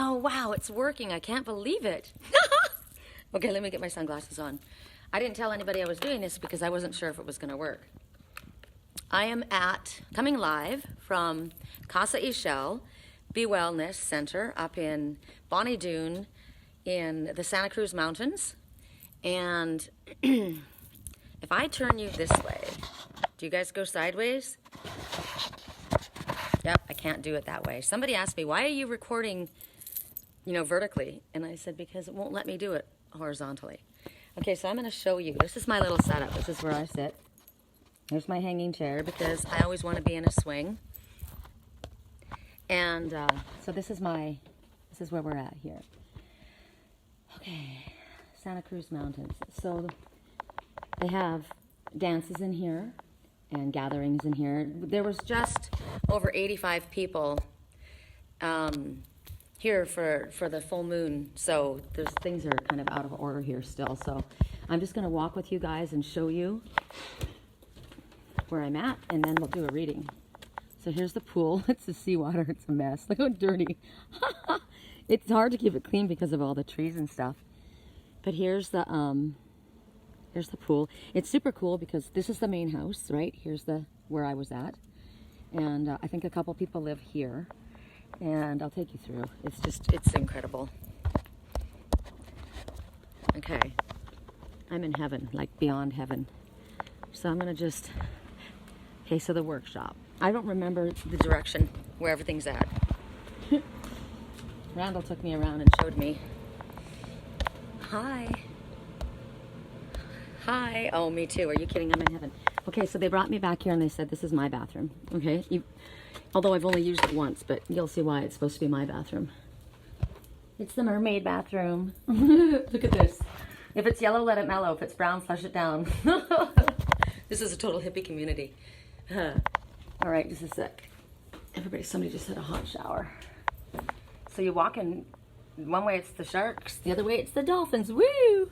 Oh, wow, it's working. I can't believe it. Okay, let me get my sunglasses on. I didn't tell anybody I was doing this because I wasn't sure if it was going to work. I am coming live from Casa Ishel Bee Wellness Center up in Bonny Doone in the Santa Cruz Mountains. And if I turn you this way, do you guys go sideways? Yep, I can't do it that way. Somebody asked me, why are you recording, vertically? And I said, because it won't let me do it horizontally. Okay, so I'm going to show you. This is my little setup. This is where I sit. There's my hanging chair because I always want to be in a swing. And so this is where we're at here. Okay, Santa Cruz Mountains. So they have dances in here and gatherings in here. There was just over 85 people here for the full moon, so things are kind of out of order here still. So I'm just going to walk with you guys and show you where I'm at, and then we'll do a reading. So here's the pool. It's the seawater. It's a mess. Look how dirty. It's hard to keep it clean because of all the trees and stuff. But here's the pool. It's super cool because this is the main house, right? Here's where I was at. And I think a couple people live here. And I'll take you through. It's incredible. Okay. I'm in heaven, like beyond heaven. So I'm going to okay, so the workshop. I don't remember the direction where everything's at. Randall took me around and showed me. Hi. Hi. Oh, me too. Are you kidding? I'm in heaven. Okay, so they brought me back here and they said, this is my bathroom. Okay? Although I've only used it once, but you'll see why it's supposed to be my bathroom. It's the mermaid bathroom. Look at this. If it's yellow, let it mellow. If it's brown, flush it down. This is a total hippie community. All right, just a sec. Somebody just had a hot shower. So you walk in, one way it's the sharks, the other way it's the dolphins. Woo!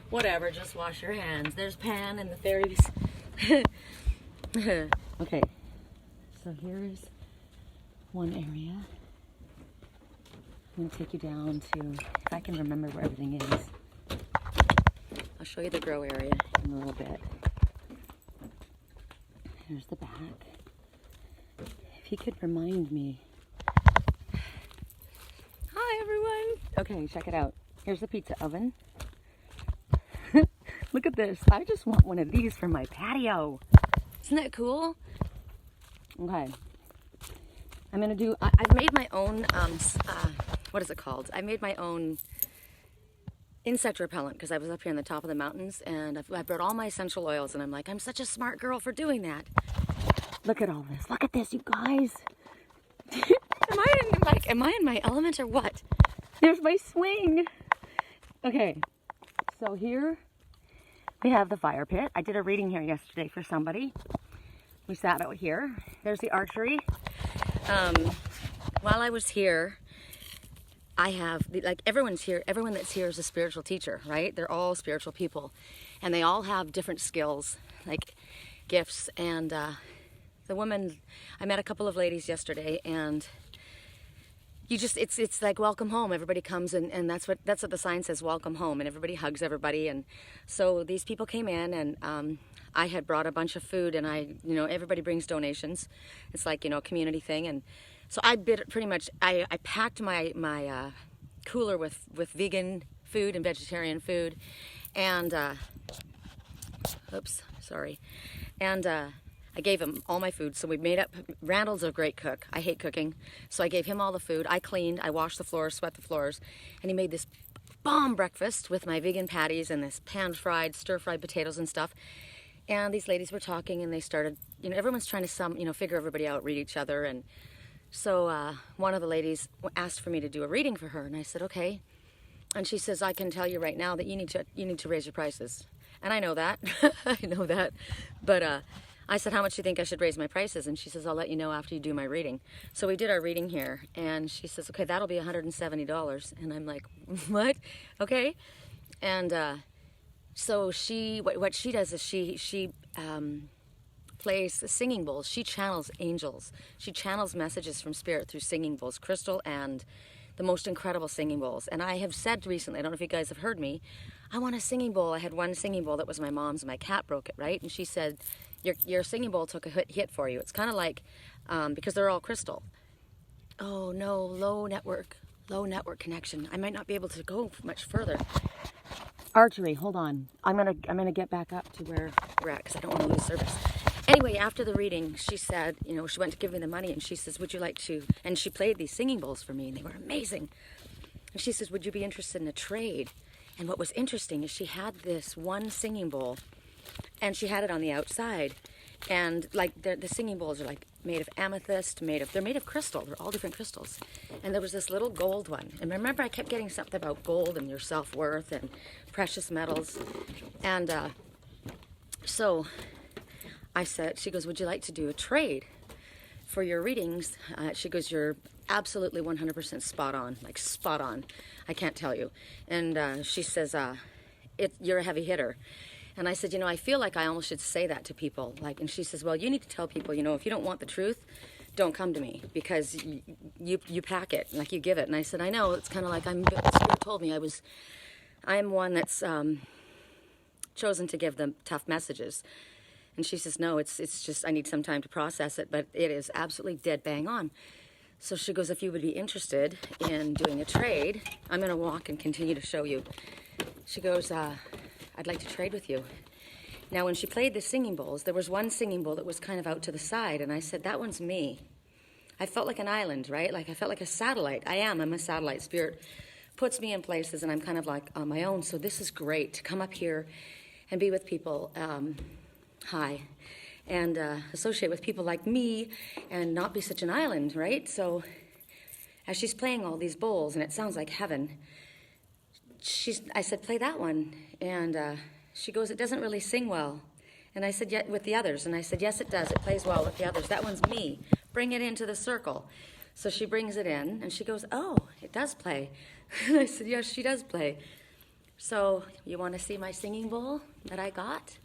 Whatever, just wash your hands. There's Pan and the fairies. Okay, so here's one area. I'm going to take you down to, if I can remember where everything is. I'll show you the grow area in a little bit. Here's the back. If you could remind me. Hi, everyone. Okay, check it out. Here's the pizza oven. Look at this. I just want one of these for my patio. Isn't that cool? Okay. I'm going to do, I've made my own, what is it called? I made my own insect repellent because I was up here on the top of the mountains and I brought all my essential oils and I'm like, I'm such a smart girl for doing that. Look at all this. Look at this, you guys. Am I in my element or what? There's my swing. Okay, so here we have the fire pit. I did a reading here yesterday for somebody. We sat out here. There's the archery. While I was here, I have, everyone's here, everyone that's here is a spiritual teacher, right? They're all spiritual people. And they all have different skills, like gifts. And the woman, I met a couple of ladies yesterday, and it's like welcome home. Everybody comes and that's what the sign says, welcome home, and everybody hugs everybody. And so these people came in, and I had brought a bunch of food, and everybody brings donations. It's like, a community thing. And so I packed my cooler with vegan food and vegetarian food, and oops, sorry. And I gave him all my food. So we made up. Randall's a great cook. I hate cooking. So I gave him all the food. I cleaned. I washed the floors, swept the floors. And he made this bomb breakfast with my vegan patties and this pan-fried, stir-fried potatoes and stuff. And these ladies were talking, and they started, everyone's trying to figure everybody out, read each other. And so one of the ladies asked for me to do a reading for her. And I said, okay. And she says, I can tell you right now that you need to raise your prices. And I know that. I know that. But I said, how much do you think I should raise my prices? And she says, I'll let you know after you do my reading. So we did our reading here, and she says, okay, that'll be $170. And I'm like, what? Okay. And so what she does is she plays singing bowls. She channels angels. She channels messages from spirit through singing bowls. Crystal and the most incredible singing bowls. And I have said recently, I don't know if you guys have heard me, I want a singing bowl. I had one singing bowl that was my mom's, and my cat broke it, right? And she said, your singing bowl took a hit for you. It's kind of like, because they're all crystal. Oh no, low network connection. I might not be able to go much further. Archery, hold on. I'm gonna get back up to where we're at because I don't want to lose service. Anyway, after the reading, she said, you know, she went to give me the money, and she says, would you like to, and she played these singing bowls for me, and they were amazing. And she says, would you be interested in a trade? And what was interesting is she had this one singing bowl, and she had it on the outside. And like the singing bowls are like made of amethyst, they're made of crystal. They're all different crystals. And there was this little gold one. And remember, I kept getting something about gold and your self-worth and precious metals. And so I said, she goes, would you like to do a trade for your readings? She goes, you're absolutely 100% spot on, like spot on. I can't tell you. And she says, you're a heavy hitter. And I said, you know, I feel like I almost should say that to people. Like, and she says, well, you need to tell people, you know, if you don't want the truth, don't come to me, because you pack it, like you give it. And I said, I know, it's kind of like the Spirit told me I am one that's chosen to give them tough messages. And she says, no, it's just, I need some time to process it, but it is absolutely dead bang on. So she goes, if you would be interested in doing a trade, I'm going to walk and continue to show you. She goes, I'd like to trade with you. Now, when she played the singing bowls, there was one singing bowl that was kind of out to the side, and I said, that one's me. I felt like an island, right? Like I felt like a satellite. I'm a satellite. Spirit puts me in places, and I'm kind of like on my own. So this is great to come up here and be with people, and associate with people like me and not be such an island, right? So as she's playing all these bowls, and it sounds like heaven, I said, play that one. And she goes, it doesn't really sing well. And I said, yeah, with the others. And I said, yes, it does. It plays well with the others. That one's me. Bring it into the circle. So she brings it in, and she goes, oh, it does play. And I said, yes, she does play. So you want to see my singing bowl that I got?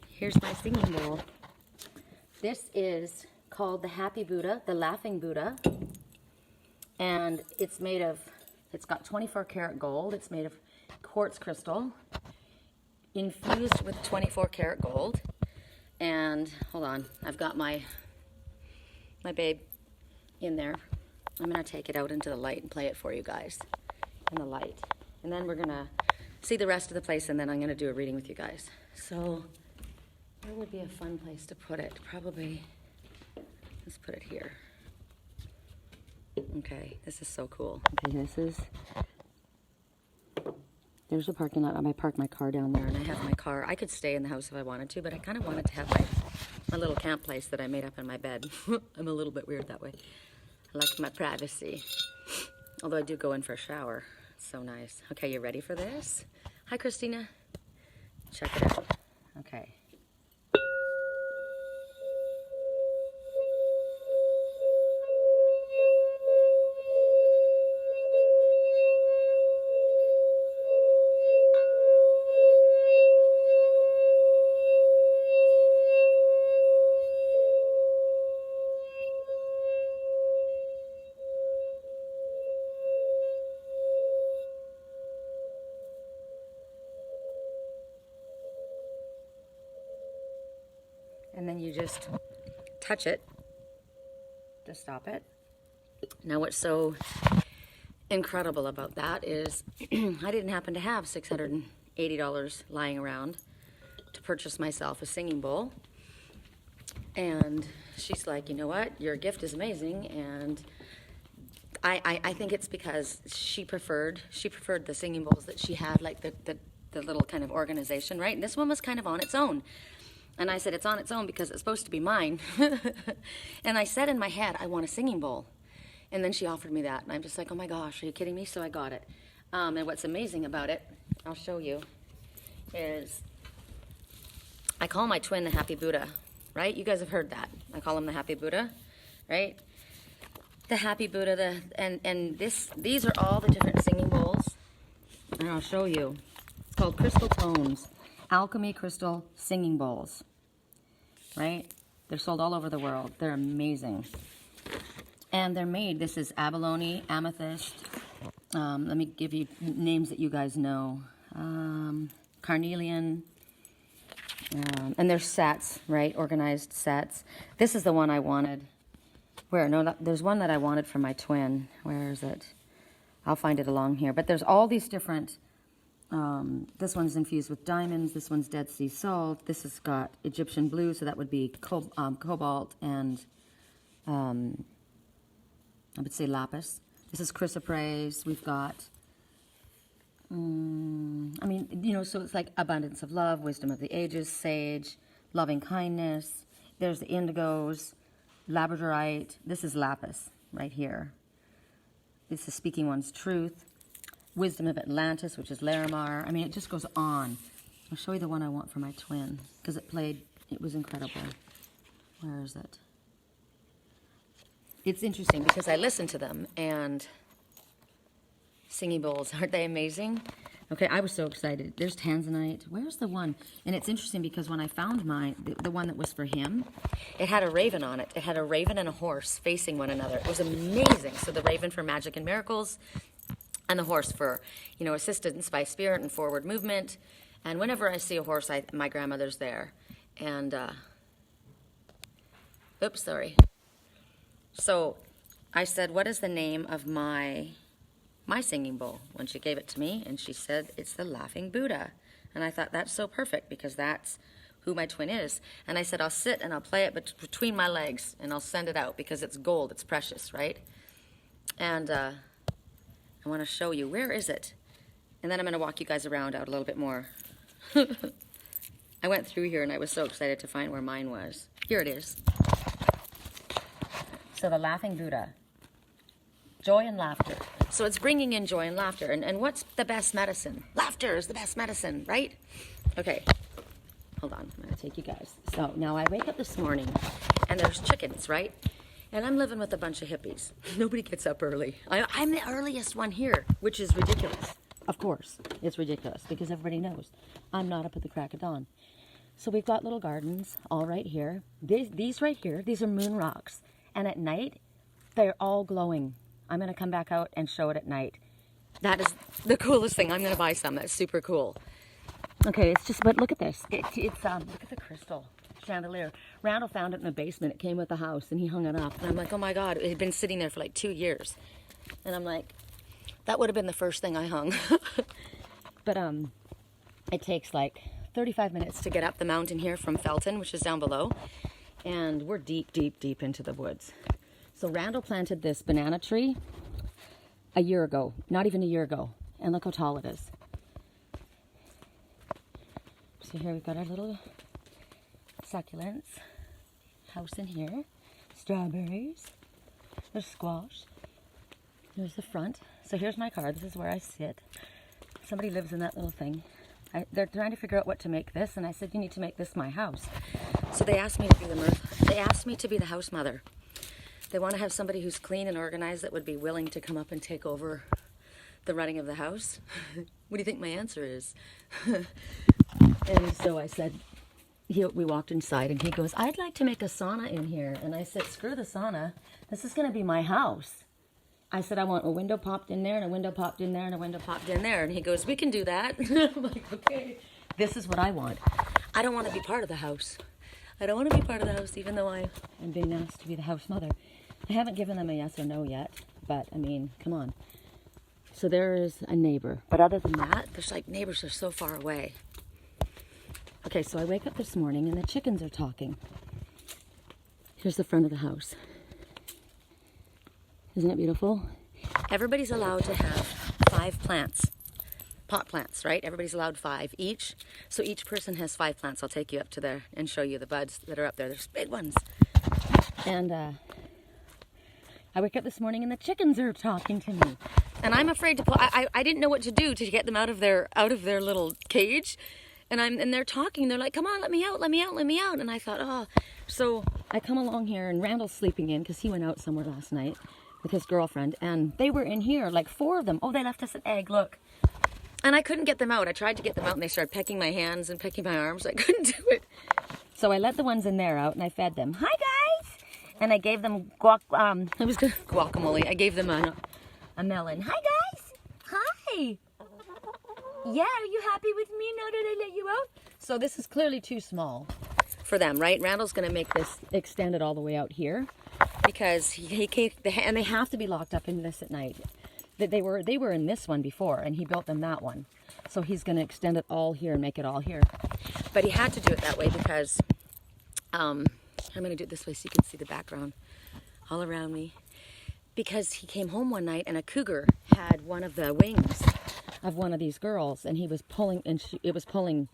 Here's my singing bowl. This is called the Happy Buddha, the Laughing Buddha. And it's got 24 karat gold. It's made of quartz crystal infused with 24 karat gold. And hold on, I've got my babe in there. I'm gonna take it out into the light and play it for you guys in the light. And then we're gonna see the rest of the place, and then I'm gonna do a reading with you guys. So where would be a fun place to put it? Probably, let's put it here. Okay, this is so cool. Okay, there's the parking lot. I might park my car down there, and I have my car. I could stay in the house if I wanted to, but I kind of wanted to have my little camp place that I made up in my bed. I'm a little bit weird that way. I like my privacy. Although I do go in for a shower. It's so nice. Okay, you ready for this? Hi, Christina. Check it out. Okay. And then you just touch it to stop it. Now what's so incredible about that is I didn't happen to have $680 lying around to purchase myself a singing bowl. And she's like, you know what, your gift is amazing. And I think it's because she preferred the singing bowls that she had, like the little kind of organization, right? And this one was kind of on its own. And I said, it's on its own because it's supposed to be mine. And I said in my head, I want a singing bowl. And then she offered me that. And I'm just like, oh my gosh, are you kidding me? So I got it. And what's amazing about it, I'll show you, is I call my twin the Happy Buddha, right? You guys have heard that. I call him the Happy Buddha, right? The Happy Buddha, and these are all the different singing bowls. And I'll show you. It's called Crystal Tones. Alchemy crystal singing bowls, right? They're sold all over the world. They're amazing. And they're made, this is abalone, amethyst. Let me give you names that you guys know. Carnelian. And they're sets, right? Organized sets. This is the one I wanted. Where? No, there's one that I wanted for my twin. Where is it? I'll find it along here. But there's all these different... this one's infused with diamonds. This one's Dead Sea salt. This has got Egyptian blue, so that would be cobalt and... I would say lapis. This is chrysoprase. We've got, I mean, you know, so it's like abundance of love, wisdom of the ages, sage, loving kindness. There's the indigos, labradorite. This is lapis right here. This is speaking one's truth. Wisdom of Atlantis, which is Larimar. I mean, it just goes on. I'll show you the one I want for my twin because it was incredible. Where is it? It's interesting because I listen to them and singing bowls, aren't they amazing? Okay, I was so excited. There's Tanzanite. Where's the one? And it's interesting because when I found mine, the one that was for him, it had a raven on it. It had a raven and a horse facing one another. It was amazing. So the raven for magic and miracles and the horse for, you know, assistance by spirit and forward movement. And whenever I see a horse, my grandmother's there. And, oops, sorry. So I said, what is the name of my singing bowl? When she gave it to me, and she said, it's the Laughing Buddha. And I thought, that's so perfect, because that's who my twin is. And I said, I'll sit and I'll play it between my legs, and I'll send it out, because it's gold, it's precious, right? And I want to show you, where is it? And then I'm going to walk you guys around out a little bit more. I went through here, and I was so excited to find where mine was. Here it is. So the Laughing Buddha, joy and laughter. So it's bringing in joy and laughter. And what's the best medicine? Laughter is the best medicine, right? Okay, hold on. I'm going to take you guys. So now I wake up this morning, and there's chickens, right? And I'm living with a bunch of hippies. Nobody gets up early. I'm the earliest one here, which is ridiculous. Of course, it's ridiculous, because everybody knows I'm not up at the crack of dawn. So we've got little gardens all right here. These right here, these are moon rocks. And at night, they're all glowing. I'm going to come back out and show it at night. That is the coolest thing. I'm going to buy some. That's super cool. Okay, it's just, but look at this. Look at the crystal chandelier. Randall found it in the basement. It came with the house, and he hung it up. And I'm like, oh my God, it had been sitting there for like 2 years. And I'm like, that would have been the first thing I hung. But it takes like 35 minutes to get up the mountain here from Felton, which is down below. And we're deep, deep, deep into the woods. So Randall planted this banana tree a year ago, not even a year ago. And look how tall it is. So here we've got our little succulents. House in here. Strawberries. There's squash. There's the front. So here's my car. This is where I sit. Somebody lives in that little thing. They're trying to figure out what to make this, and I said, you need to make this my house. So they asked me to be the house mother. They want to have somebody who's clean and organized that would be willing to come up and take over the running of the house. What do you think my answer is? And so I said, we walked inside, and he goes, I'd like to make a sauna in here. And I said, screw the sauna. This is going to be my house. I said, I want a window popped in there, and a window popped in there, and a window popped in there. And he goes, we can do that. I'm like, okay. This is what I want. I don't want to be part of the house. I don't want to be part of the house, even though I am being asked to be the house mother. I haven't given them a yes or no yet, but, I mean, come on. So there is a neighbor. But other than that, there's like neighbors are so far away. Okay, so I wake up this morning, and the chickens are talking. Here's the front of the house. Isn't it beautiful? Everybody's allowed to have 5 plants. Pot plants, right? Everybody's allowed 5 each. So each person has 5 plants. I'll take you up to there and show you the buds that are up there. There's big ones. And I wake up this morning, and the chickens are talking to me. And I'm afraid to pull. I didn't know what to do to get them out of their little cage. And they're talking. They're like, come on, let me out, let me out, let me out. And I thought, oh. So I come along here, and Randall's sleeping in because he went out somewhere last night with his girlfriend. And they were in here, like 4 of them. Oh, they left us an egg, look. And I couldn't get them out. I tried to get them out, and they started pecking my hands and pecking my arms. I couldn't do it. So I let the ones in there out, and I fed them. Hi, guys. And I gave them guacamole. I gave them a melon. Hi, guys. Hi. Yeah, are you happy with me now that I let you out? So this is clearly too small for them, right? Randall's going to make this extended all the way out here because he can't, and they have to be locked up in this at night. They were in this one before, and he built them that one. So he's going to extend it all here and make it all here. But he had to do it that way because I'm going to do it this way so you can see the background all around me. Because he came home one night and a cougar had one of the wings of one of these girls, and he was pulling, and it was pulling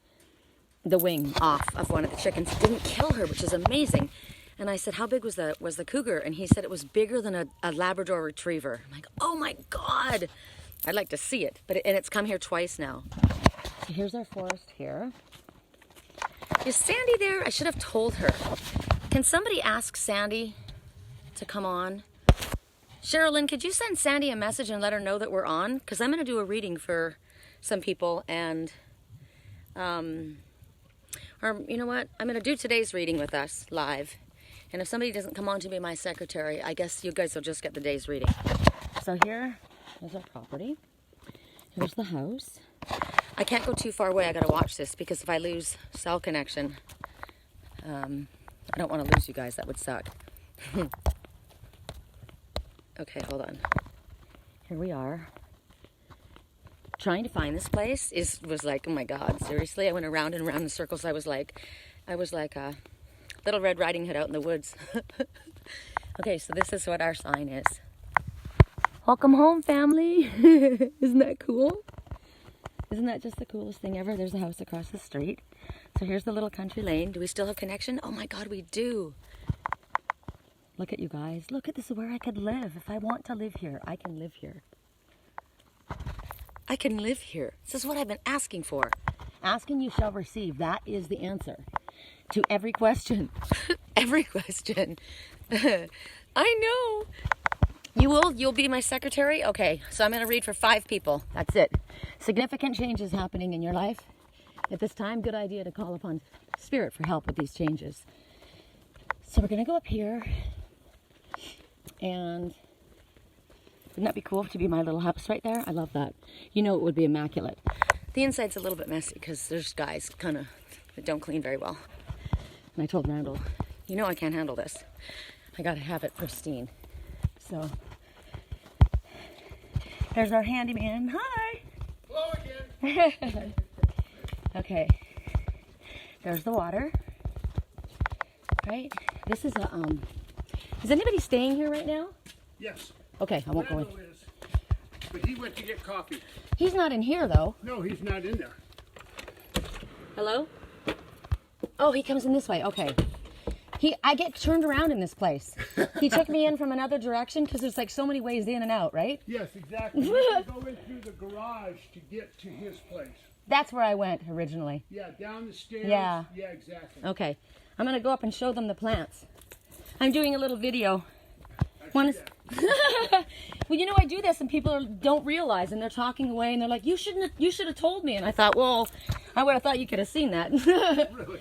the wing off of one of the chickens. It didn't kill her, which is amazing. And I said, how big was the cougar? And he said it was bigger than a Labrador Retriever. I'm like, oh my God, I'd like to see it. And it's come here twice now. So here's our forest here. Is Sandy there? I should have told her. Can somebody ask Sandy to come on? Sherilyn, could you send Sandy a message and let her know that we're on? Because I'm going to do a reading for some people, and, or you know what? I'm going to do today's reading with us live. And if somebody doesn't come on to be my secretary, I guess you guys will just get the day's reading. So here is our property. Here's the house. I can't go too far away. I got to watch this because if I lose cell connection, I don't want to lose you guys. That would suck. Okay, hold on. Here we are. Trying to find this place was like, oh my God, seriously? I went around and around in circles. I was like a Little Red Riding Hood out in the woods. Okay, so this is what our sign is. Welcome home, family. Isn't that cool? Isn't that just the coolest thing ever? There's a house across the street. So here's the little country lane. Do we still have connection? Oh my God, we do. Look at you guys. Look at this, where I could live. If I want to live here, I can live here. I can live here. This is what I've been asking for. Asking you shall receive. That is the answer to every question. Every question. I know. You'll be my secretary? Okay, so I'm going to read for 5 people. That's it. Significant changes happening in your life. At this time, good idea to call upon Spirit for help with these changes. So we're going to go up here. And wouldn't that be cool to be my little house right there? I love that. You know it would be immaculate. The inside's a little bit messy because there's guys kind of that don't clean very well. And I told Randall, you know I can't handle this. I got to have it pristine. So there's our handyman. Hi. Hello again. Okay. There's the water. Right? This is a is anybody staying here right now? Yes. Okay, I won't go in. Is, but he went to get coffee. He's not in here though. No, he's not in there. Hello? Oh, he comes in this way. Okay. I get turned around in this place. He took me in from another direction because there's like so many ways in and out, right? Yes, exactly. You can go in through the garage to get to his place. That's where I went originally. Yeah, down the stairs. Yeah. Yeah, exactly. Okay. I'm going to go up and show them the plants. I'm doing a little video. Well, you know, I do this and people don't realize, and they're talking away and they're like, you should have told me. And I thought, well, I would have thought you could have seen that. Really?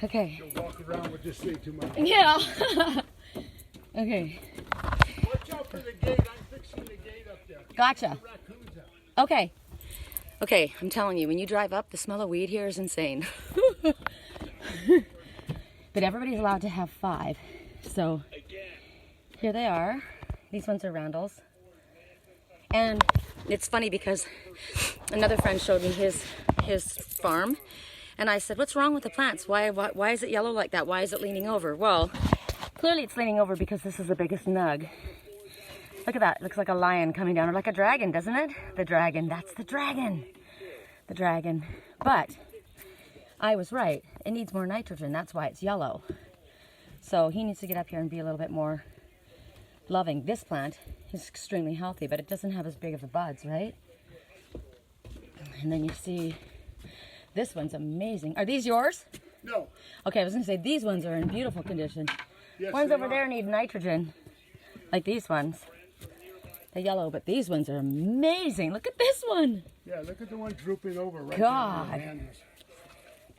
Okay. You'll walk around with this thing too much. Yeah. Okay. Watch out for the gate. I'm fixing the gate up there. Gotcha. The raccoons out. Okay. Okay, I'm telling you, when you drive up, the smell of weed here is insane. But everybody's allowed to have 5. So here they are. These ones are Randall's. And it's funny because another friend showed me his farm. And I said, what's wrong with the plants? Why is it yellow like that? Why is it leaning over? Well, clearly it's leaning over because this is the biggest nug. Look at that. It looks like a lion coming down, or like a dragon, doesn't it? The dragon. That's the dragon. The dragon. But I was right. It needs more nitrogen. That's why it's yellow. So he needs to get up here and be a little bit more loving. This plant is extremely healthy, but it doesn't have as big of the buds, right? And then you see this one's amazing. Are these yours? No. Okay, I was going to say these ones are in beautiful condition. Yes, Ones over are. there need nitrogen, like these ones. They're yellow, but these ones are amazing. Look at this one. Yeah, look at the one drooping over right God. there. Where the hand is.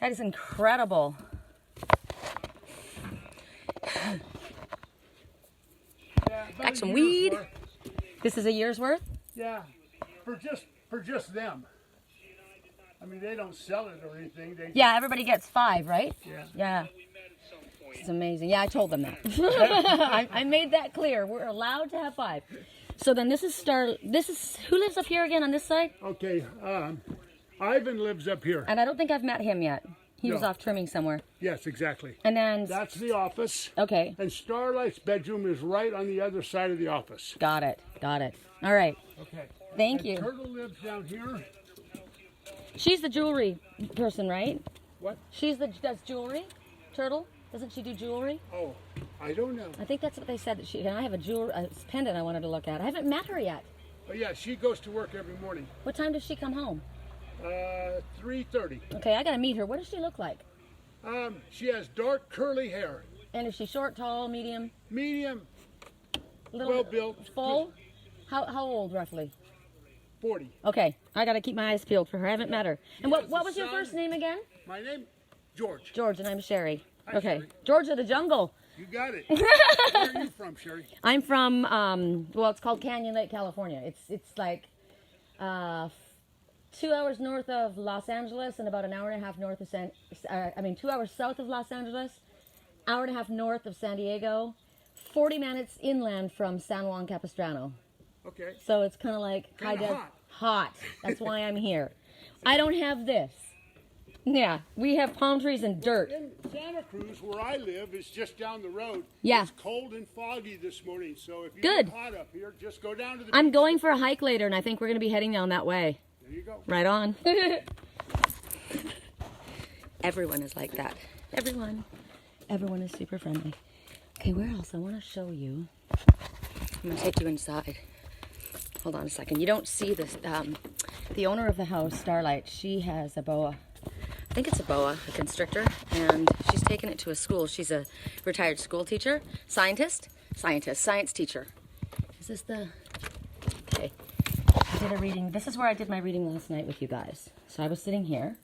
That is incredible. Got some a year's weed. worth. This is a year's worth? Yeah, for just them. I mean, they don't sell it or anything. They Yeah, everybody gets 5, right? Yeah. Yeah. It's amazing. Yeah, I told them that. I made that clear. We're allowed to have 5. So then this is who lives up here again on this side? Okay, Ivan lives up here. And I don't think I've met him yet. He was No. off trimming somewhere. Yes, exactly. And then That's the office. okay. And Starlight's bedroom is right on the other side of the office. Got it. Got it. All right. Okay. Thank And you. Turtle lives down here. She's the jewelry person, right? What? Does jewelry? Turtle? Doesn't she do jewelry? Oh, I don't know. I think that's what they said that she. And I have a pendant I wanted to look at. I haven't met her yet. Oh, yeah, she goes to work every morning. What time does she come home? 3:30. Okay, I gotta meet her. What does she look like? She has dark curly hair. And is she short, tall, medium, Medium, little, well built. full? How old roughly? 40. Okay, I gotta keep my eyes peeled for her. I haven't met her. And has what a was your son. first name again? My name, George. George, and I'm Sherry. Hi, Okay, Sherry. George of the Jungle. You got it. Where are you from, Sherry? I'm from well, it's called Canyon Lake, California. It's like 2 hours north of Los Angeles and about an hour and a half north of 2 hours south of Los Angeles, hour and a half north of San Diego, 40 minutes inland from San Juan Capistrano. Okay. So it's kind of like Kinda hot. That's why I'm here. I don't have this. Yeah, we have palm trees and dirt. In Santa Cruz, where I live, is just down the road. Yeah. It's cold and foggy this morning, so if you Good. get hot up here, just go down to the I'm beach. going for a hike later, and I think we're going to be heading down that way. There you go. Right on. Everyone is like that. Everyone is super friendly. Okay, where else? I want to show you. I'm going to take you inside. Hold on a second. You don't see this. The owner of the house, Starlight, she has a boa. I think it's a boa, a constrictor, and she's taken it to a school. She's a retired school teacher, science teacher. Is this the... Okay. I did a reading. This is where I did my reading last night with you guys. So I was sitting here,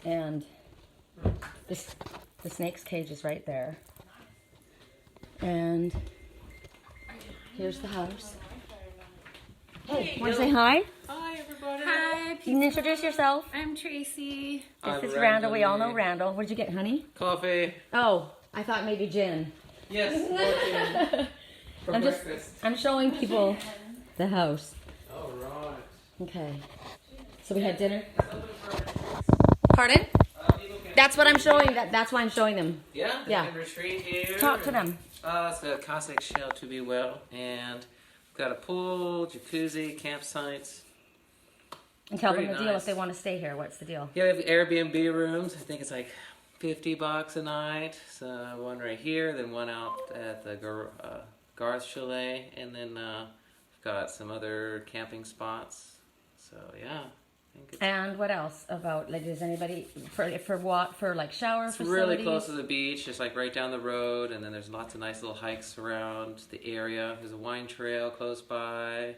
and the snake's cage is right there. And here's the house. Hey, want to say hi? Hi, everybody. Hi, You can introduce yourself. I'm Tracy. This is Randall. We all know Randall. What did you get, honey? Coffee. Oh, I thought maybe gin. Yes, working for breakfast. I'm showing people the house. All right. Okay. So we had dinner. Pardon? That's what I'm showing. That's why I'm showing them. Yeah, they Yeah. can retreat here. Talk to them. It's a Cossack shell to be well, and we've got a pool, jacuzzi, campsites. And tell them the Pretty deal nice. if they want to stay here. What's the deal? Yeah, we have Airbnb rooms. I think it's like $50 a night. So one right here, then one out at the Garth Chalet, and then we've got some other camping spots. So yeah, I think it's And what else about, like, does anybody, for what, for like shower It's facilities? really close to the beach, just like right down the road, and then there's lots of nice little hikes around the area. There's a wine trail close by,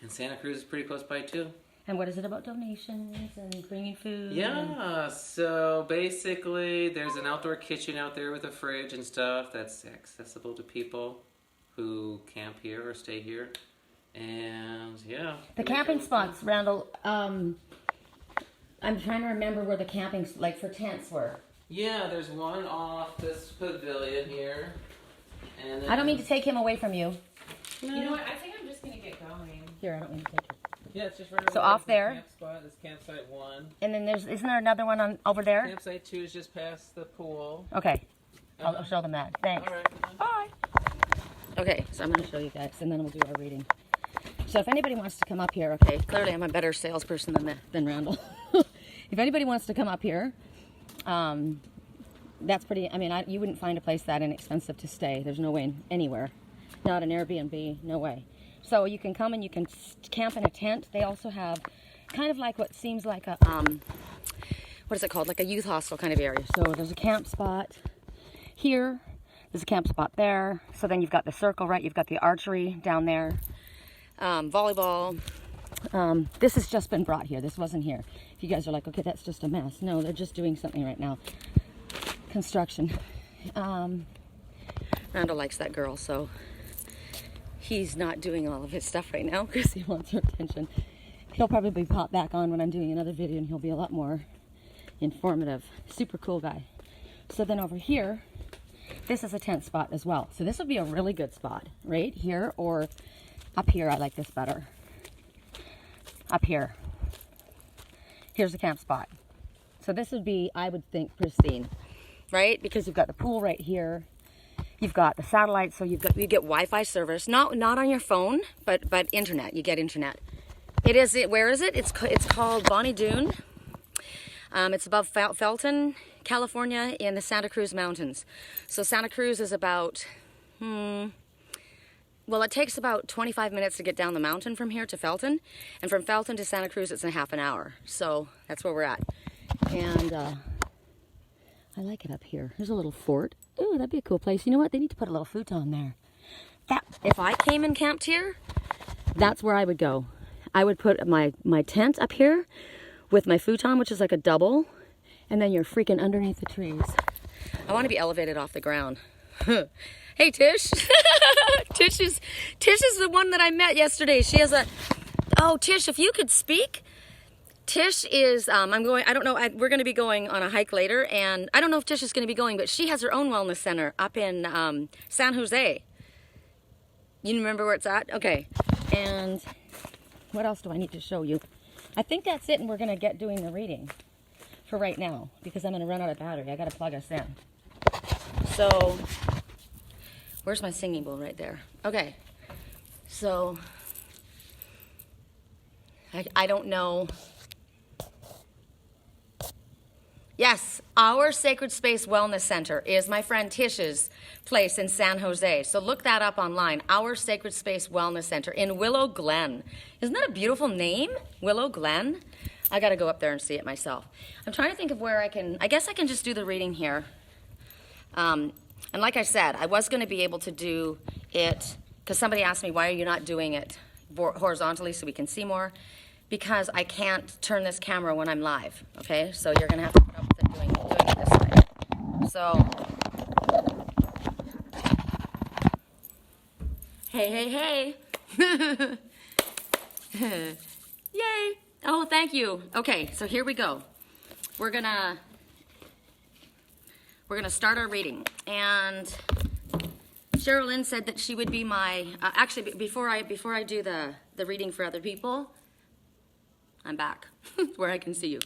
and Santa Cruz is pretty close by too. And what is it about donations and bringing food? Yeah, so basically there's an outdoor kitchen out there with a fridge and stuff that's accessible to people who camp here or stay here. And yeah. The camping spots, Randall, I'm trying to remember where the camping, like for tents were. Yeah, there's one off this pavilion here. And then I don't mean to take him away from you. You know what? I think I'm just gonna get going. Here, I don't mean to take it. Yeah, it's just right over So off from the there? Camp spot is campsite 1. And then isn't there another one on over there? Campsite 2 is just past the pool. Okay. I'll show them that. Thanks. All right. Bye. Okay, so I'm going to show you guys, and then we'll do our reading. So if anybody wants to come up here, okay, clearly I'm a better salesperson than Randall. If anybody wants to come up here, that's pretty, I mean, you wouldn't find a place that inexpensive to stay. There's no way anywhere. Not an Airbnb, no way. So you can come and you can camp in a tent. They also have kind of like what seems like a, what is it called? Like a youth hostel kind of area. So there's a camp spot here. There's a camp spot there. So then you've got the circle, right? You've got the archery down there. Volleyball. This has just been brought here. This wasn't here. If you guys are like, okay, that's just a mess. No, they're just doing something right now. Construction. Randall likes that girl, so he's not doing all of his stuff right now because he wants our attention. He'll probably pop back on when I'm doing another video and he'll be a lot more informative. Super cool guy. So then over here, this is a tent spot as well. So this would be a really good spot right here or up here. I like this better. Up here. Here's a camp spot. So this would be, I would think, pristine, right? Because you've got the pool right here. You've got the satellite, so you get Wi-Fi service, not on your phone, but internet. You get internet. Where is it? It's called Bonny Doone. It's above Felton, California, in the Santa Cruz Mountains. So Santa Cruz is about, well, it takes about 25 minutes to get down the mountain from here to Felton, and from Felton to Santa Cruz it's in half an hour. So that's where we're at, and I like it up here. There's a little fort. Ooh, that'd be a cool place. You know what? They need to put a little futon there. If I came and camped here, that's where I would go. I would put my tent up here with my futon, which is like a double, and then you're freaking underneath the trees. I want to be elevated off the ground. Hey, Tish. Tish is the one that I met yesterday. She has oh, Tish, if you could speak. Tish is, I don't know, we're going to be going on a hike later, and I don't know if Tish is going to be going, but she has her own wellness center up in San Jose. You remember where it's at? Okay. And what else do I need to show you? I think that's it, and we're going to get doing the reading for right now, because I'm going to run out of battery. I got to plug us in. So, where's my singing bowl? Right there. Okay. So, I don't know. Yes, our Sacred Space Wellness Center is my friend Tish's place in San Jose. So look that up online. Our Sacred Space Wellness Center in Willow Glen. Isn't that a beautiful name? Willow Glen? I got to go up there and see it myself. I'm trying to think of where I guess I can just do the reading here. And like I said, I was going to be able to do it, because somebody asked me, why are you not doing it horizontally so we can see more? Because I can't turn this camera when I'm live, okay? So you're gonna have to put up with it doing it this way. So, hey. Yay, oh, thank you. Okay, so here we go. We're gonna start our reading. And Cheryl Lynn said that she would be my, actually, before I do the reading for other people, I'm back where I can see you.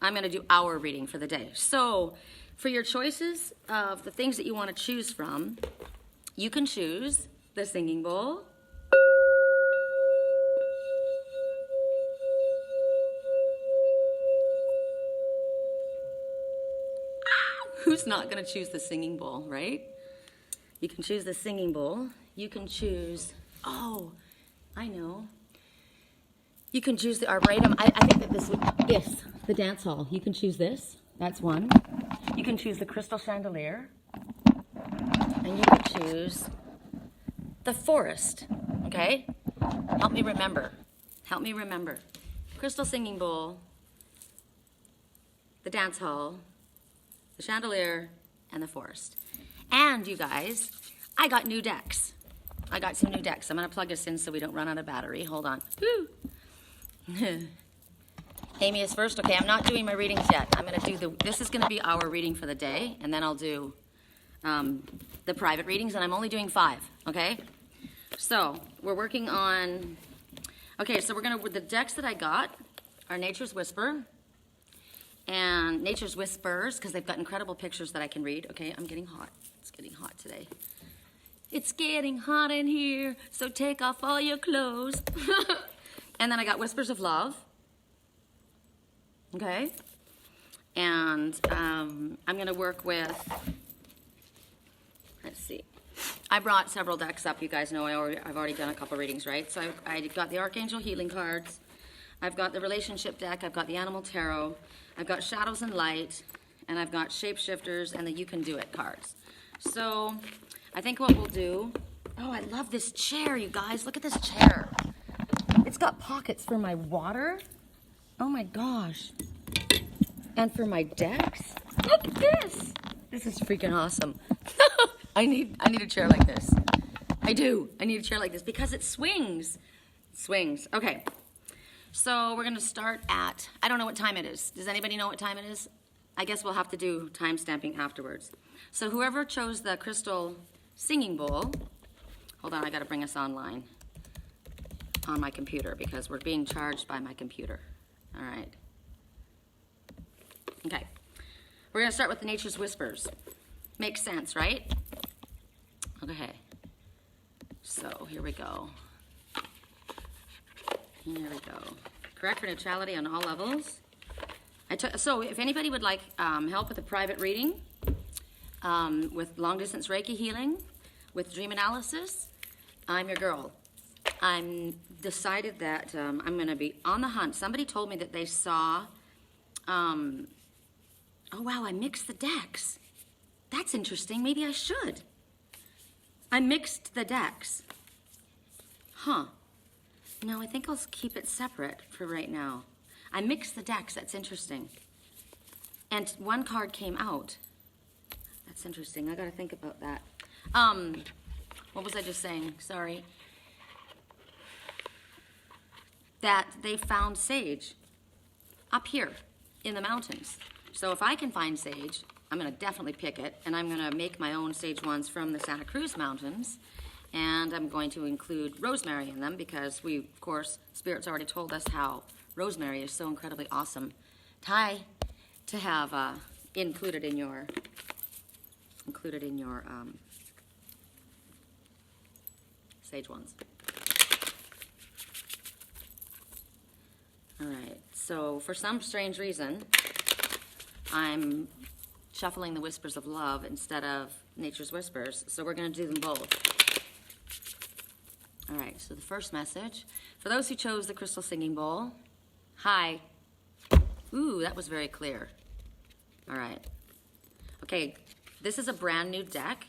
I'm going to do our reading for the day. So for your choices of the things that you want to choose from, you can choose the singing bowl, who's not going to choose the singing bowl, right? You can choose the singing bowl. You can choose, oh, I know. You can choose the Arboretum. I think that this would, yes, the dance hall. You can choose this. That's one. You can choose the Crystal Chandelier. And you can choose the forest. Okay? Help me remember. Help me remember. Crystal Singing Bowl, the dance hall, the chandelier, and the forest. And you guys, I got new decks. I got some new decks. I'm going to plug this in so we don't run out of battery. Hold on. Woo! Amy is first. Okay, I'm not doing my readings yet. I'm going to do this is going to be our reading for the day, and then I'll do the private readings, and I'm only doing 5, okay? So, we're working on, okay, so we're going to, with the decks that I got are Nature's Whisper and Nature's Whispers, because they've got incredible pictures that I can read. Okay, I'm getting hot. It's getting hot today. It's getting hot in here, so take off all your clothes. And then I got Whispers of Love. Okay. And I'm going to work with, let's see. I brought several decks up. You guys know I've already done a couple readings, right? So I got the Archangel Healing cards. I've got the Relationship deck. I've got the Animal Tarot. I've got Shadows and Light. And I've got Shapeshifters and the You Can Do It cards. So I think what we'll do, oh, I love this chair, you guys. Look at this chair. It's got pockets for my water. Oh my gosh. And for my decks. Look at this. This is freaking awesome. I need a chair like this. I do. I need a chair like this because it swings. It swings. Okay. So we're going to start at, I don't know what time it is. Does anybody know what time it is? I guess we'll have to do time stamping afterwards. So whoever chose the crystal singing bowl, hold on, I got to bring us online on my computer because we're being charged by my computer. All right. Okay. We're going to start with the Nature's Whispers. Makes sense, right? Okay. So here we go. Here we go. Correct for neutrality on all levels. So if anybody would like help with a private reading, with long distance Reiki healing, with dream analysis, I'm your girl. I'm decided that I'm going to be on the hunt. Somebody told me that they saw, oh wow, I mixed the decks. That's interesting. Maybe I should. I mixed the decks. Huh. No, I think I'll keep it separate for right now. I mixed the decks. That's interesting. And one card came out. That's interesting. I got to think about that. What was I just saying? Sorry. That they found sage up here in the mountains. So if I can find sage, I'm going to definitely pick it, and I'm going to make my own sage wands from the Santa Cruz Mountains, and I'm going to include rosemary in them because we, of course, Spirit's already told us how rosemary is so incredibly awesome to have included in your sage wands. All right, so for some strange reason, I'm shuffling the Whispers of Love instead of Nature's Whispers, so we're going to do them both. All right, so the first message, for those who chose the Crystal Singing Bowl, hi. Ooh, that was very clear. All right. Okay, this is a brand new deck,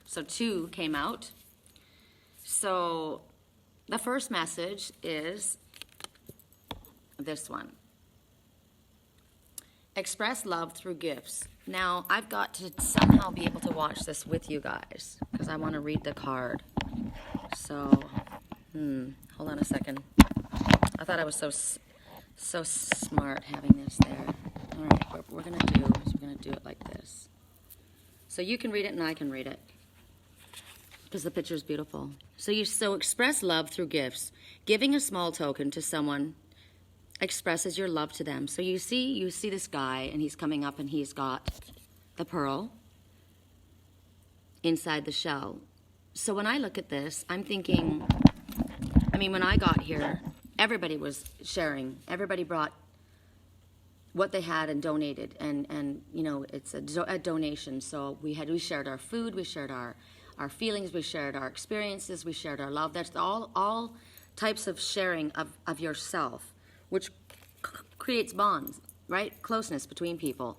so 2 came out. So the first message is this one. Express love through gifts. Now, I've got to somehow be able to watch this with you guys because I want to read the card. So, hold on a second. I thought I was so smart having this there. All right, what we're going to do is we're going to do it like this. So you can read it and I can read it because the picture is beautiful. So express love through gifts. Giving a small token to someone expresses your love to them. So you see this guy and he's coming up and he's got the pearl inside the shell. So when I look at this, I'm thinking, when I got here, everybody was sharing. Everybody brought what they had and donated. And it's a donation. So we shared our food, we shared our feelings, we shared our experiences, we shared our love. That's all types of sharing of yourself, which creates bonds, right? Closeness between people.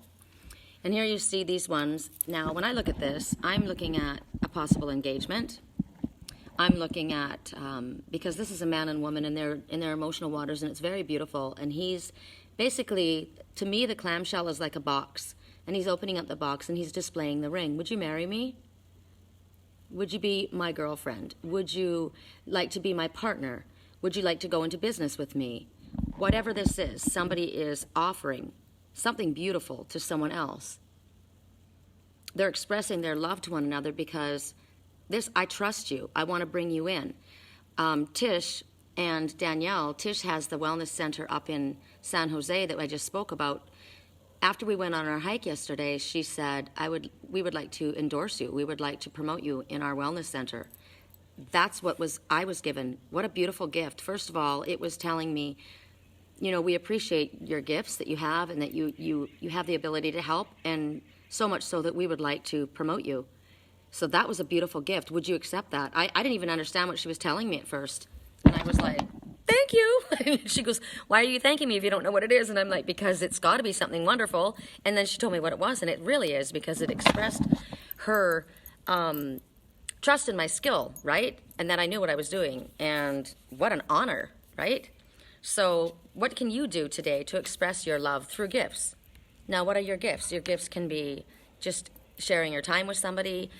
And here you see these ones. Now, when I look at this, I'm looking at a possible engagement. I'm looking at, because this is a man and woman in their emotional waters, and it's very beautiful. And he's basically, to me, the clamshell is like a box. And he's opening up the box, and he's displaying the ring. Would you marry me? Would you be my girlfriend? Would you like to be my partner? Would you like to go into business with me? Whatever this is, somebody is offering something beautiful to someone else. They're expressing their love to one another because I trust you. I want to bring you in. Tish and Danielle, Tish has the wellness center up in San Jose that I just spoke about. After we went on our hike yesterday, she said, we would like to endorse you. We would like to promote you in our wellness center. That's what I was given. What a beautiful gift. First of all, it was telling me, we appreciate your gifts that you have and that you have the ability to help, and so much so that we would like to promote you. So that was a beautiful gift. Would you accept that? I didn't even understand what she was telling me at first. And I was like, thank you. She goes, why are you thanking me if you don't know what it is? And I'm like, because it's got to be something wonderful. And then she told me what it was, and it really is, because it expressed her trust in my skill, right? And that I knew what I was doing. And what an honor, right? So what can you do today to express your love through gifts? Now, what are your gifts? Your gifts can be just sharing your time with somebody,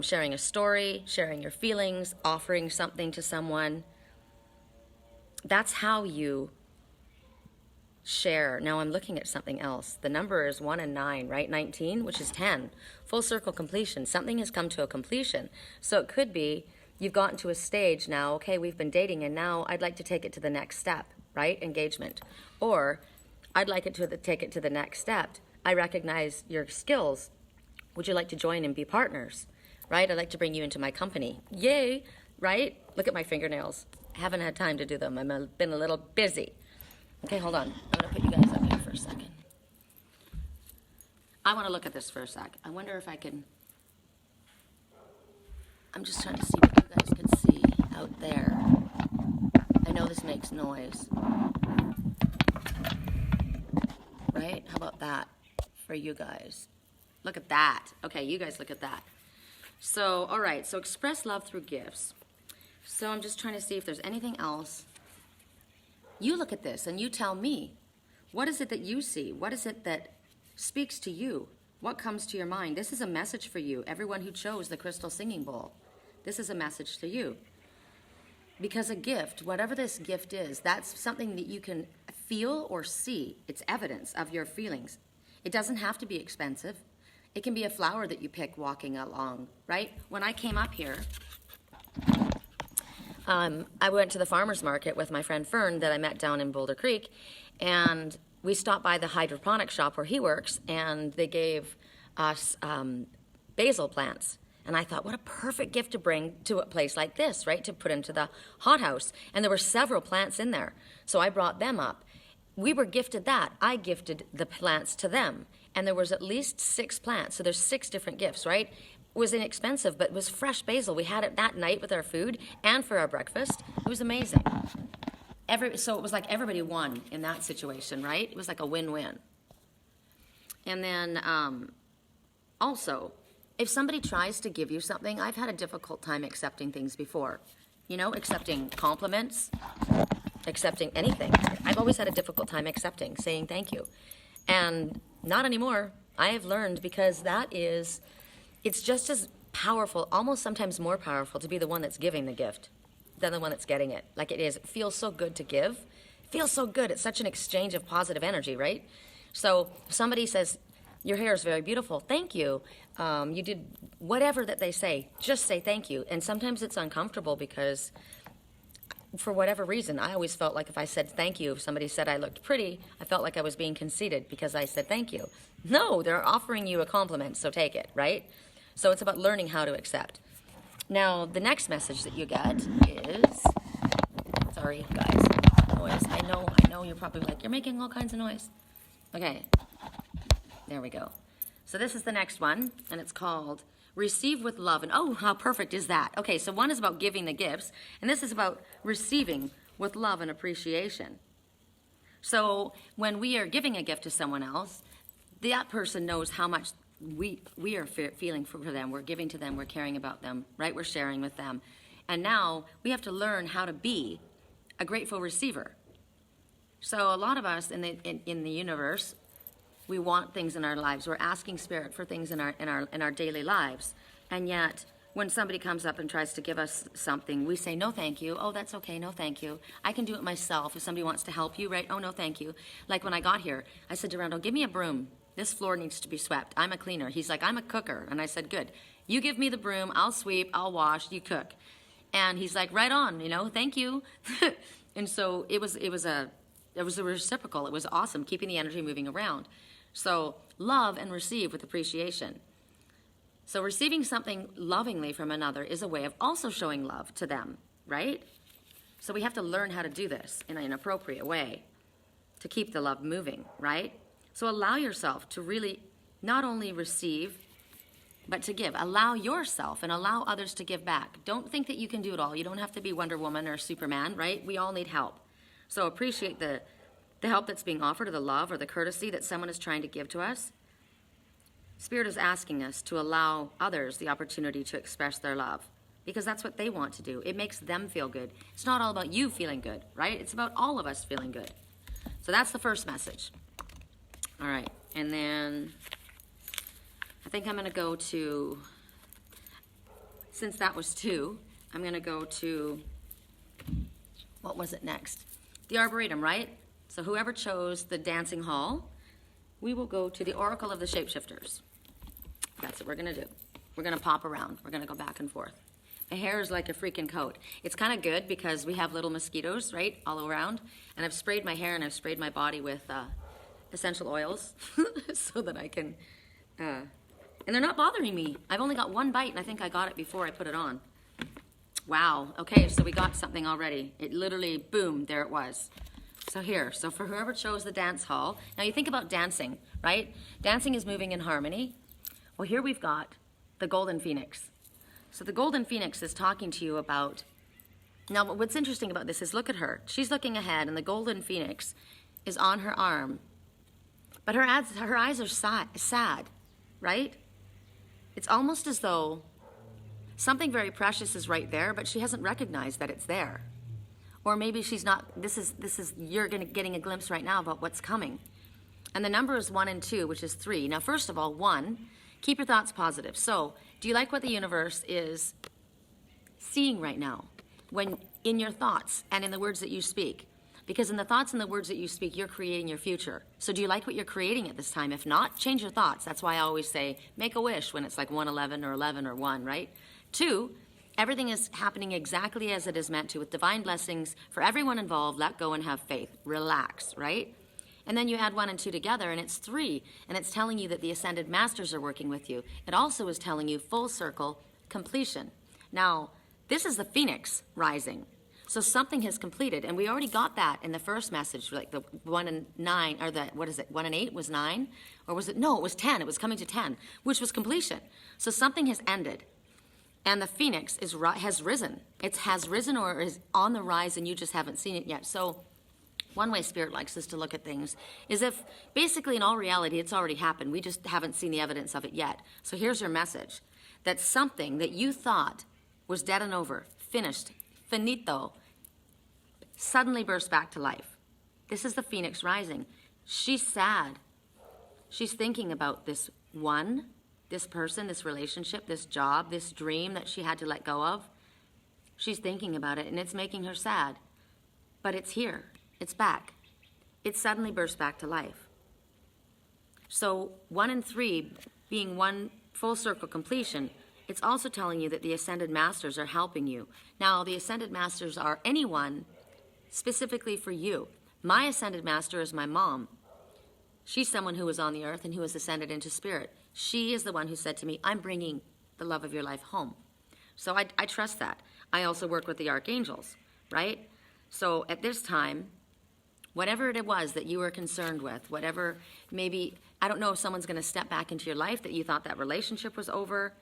sharing a story, sharing your feelings, offering something to someone. That's how you share. Now I'm looking at something else. The number is 1 and 9, right? 19, which is 10. Full circle completion. Something has come to a completion. So it could be you've gotten to a stage now, okay, we've been dating and now I'd like to take it to the next step, right? Engagement. Or I'd like it to take it to the next step. I recognize your skills. Would you like to join and be partners? Right? I'd like to bring you into my company. Yay, right? Look at my fingernails. Haven't had time to do them. I've been a little busy. Okay, hold on. I'm going to put you guys up here for a second. I want to look at this for a sec. I wonder if I can... I'm just trying to see what you guys can see out there. I know this makes noise. Right? How about that for you guys? Look at that. Okay, you guys look at that. So, all right, so express love through gifts. So I'm just trying to see if there's anything else. You look at this and you tell me, what is it that you see? What is it that speaks to you? What comes to your mind? This is a message for you, everyone who chose the crystal singing bowl. This is a message to you. Because a gift, whatever this gift is, that's something that you can feel or see. It's evidence of your feelings. It doesn't have to be expensive. It can be a flower that you pick walking along, right? When I came up here, I went to the farmer's market with my friend Fern that I met down in Boulder Creek, and we stopped by the hydroponic shop where he works, and they gave us basil plants. And I thought, what a perfect gift to bring to a place like this, right, to put into the hothouse. And there were several plants in there, so I brought them up. We were gifted that. I gifted the plants to them. And there was at least 6 plants. So there's 6 different gifts, right? It was inexpensive, but it was fresh basil. We had it that night with our food and for our breakfast. It was amazing. So it was like everybody won in that situation, right? It was like a win-win. And then also, if somebody tries to give you something, I've had a difficult time accepting things before. You know, accepting compliments, accepting anything. I've always had a difficult time accepting, saying thank you. And not anymore. I have learned, because it's just as powerful, almost sometimes more powerful, to be the one that's giving the gift than the one that's getting it. Like it is. It feels so good to give. It feels so good. It's such an exchange of positive energy, right? So somebody says, your hair is very beautiful. Thank you. You did whatever that they say. Just say thank you. And sometimes it's uncomfortable because for whatever reason, I always felt like if I said thank you, if somebody said I looked pretty, I felt like I was being conceited because I said thank you. No, they're offering you a compliment, so take it, right? So it's about learning how to accept. Now, the next message that you get is, sorry, guys, noise. I know, you're probably like, you're making all kinds of noise. Okay, there we go. So this is the next one, and it's called Receive with Love. And oh, how perfect is that? Okay, so one is about giving the gifts, and this is about receiving with love and appreciation. So when we are giving a gift to someone else, that person knows how much we are feeling for them. We're giving to them. We're caring about them, right? We're sharing with them. And now we have to learn how to be a grateful receiver. So a lot of us in the universe, we want things in our lives. We're asking Spirit for things in our daily lives. And yet, when somebody comes up and tries to give us something, we say, no, thank you. Oh, that's okay. No, thank you. I can do it myself. If somebody wants to help you, right? Oh, no, thank you. Like when I got here, I said to Randall, give me a broom. This floor needs to be swept. I'm a cleaner. He's like, I'm a cooker. And I said, good. You give me the broom. I'll sweep. I'll wash. You cook. And he's like, right on, thank you. And so it was a reciprocal. It was awesome, keeping the energy moving around. So love and receive with appreciation. So receiving something lovingly from another is a way of also showing love to them, right? So we have to learn how to do this in an appropriate way to keep the love moving, right? So allow yourself to really not only receive, but to give. Allow yourself and allow others to give back. Don't think that you can do it all. You don't have to be Wonder Woman or Superman, right? We all need help. So appreciate the help that's being offered, or the love or the courtesy that someone is trying to give to us. Spirit is asking us to allow others the opportunity to express their love, because that's what they want to do. It makes them feel good. It's not all about you feeling good, right? It's about all of us feeling good. So that's the first message. All right, and then I think I'm going to go to since that was 2, I'm going to go to, what was it next? The Arboretum, right? So whoever chose the dancing hall, we will go to the Oracle of the Shapeshifters. That's what we're going to do. We're going to pop around. We're going to go back and forth. My hair is like a freaking coat. It's kind of good because we have little mosquitoes, right, all around. And I've sprayed my hair and I've sprayed my body with essential oils so that I can, and they're not bothering me. I've only got 1 bite and I think I got it before I put it on. Wow. Okay, so we got something already. It literally, boom, there it was. So here, so for whoever chose the dance hall, now you think about dancing, right? Dancing is moving in harmony. Well, here we've got the Golden Phoenix. So the Golden Phoenix is talking to you about, now what's interesting about this is look at her. She's looking ahead and the Golden Phoenix is on her arm. But her eyes are sad, right? It's almost as though something very precious is right there, but she hasn't recognized that it's there. Or maybe she's not, you're getting a glimpse right now about what's coming. And the number is 1 and 2, which is 3. Now, first of all, 1, keep your thoughts positive. So, do you like what the universe is seeing right now? When in your thoughts and in the words that you speak? Because in the thoughts and the words that you speak, you're creating your future. So do you like what you're creating at this time? If not, change your thoughts. That's why I always say, make a wish when it's like 111 or 11 or 1, right? 2, everything is happening exactly as it is meant to with divine blessings for everyone involved. Let go and have faith. Relax, right? And then you add 1 and 2 together, and it's 3. And it's telling you that the Ascended Masters are working with you. It also is telling you full circle completion. Now, this is the Phoenix rising. So something has completed. And we already got that in the first message, like the 1 and 9, or the, 1 and 8 was 9? Or was it? No, it was 10. It was coming to 10, which was completion. So something has ended. And the Phoenix has risen. It has risen or is on the rise, and you just haven't seen it yet. So one way Spirit likes us to look at things is if basically in all reality it's already happened. We just haven't seen the evidence of it yet. So here's your message. That something that you thought was dead and over, finished, finito, suddenly burst back to life. This is the Phoenix rising. She's sad. She's thinking about this one, this person, this relationship, this job, this dream that she had to let go of. She's thinking about it and it's making her sad. But it's here. It's back. It suddenly burst back to life. So 1 and 3 being 1 full circle completion, it's also telling you that the Ascended Masters are helping you. Now, the Ascended Masters are anyone specifically for you. My Ascended Master is my mom. She's someone who was on the earth and who has ascended into spirit. She is the one who said to me, I'm bringing the love of your life home. So I trust that. I also work with the archangels, right? So at this time, whatever it was that you were concerned with, whatever, maybe, I don't know if someone's going to step back into your life that you thought that relationship was over.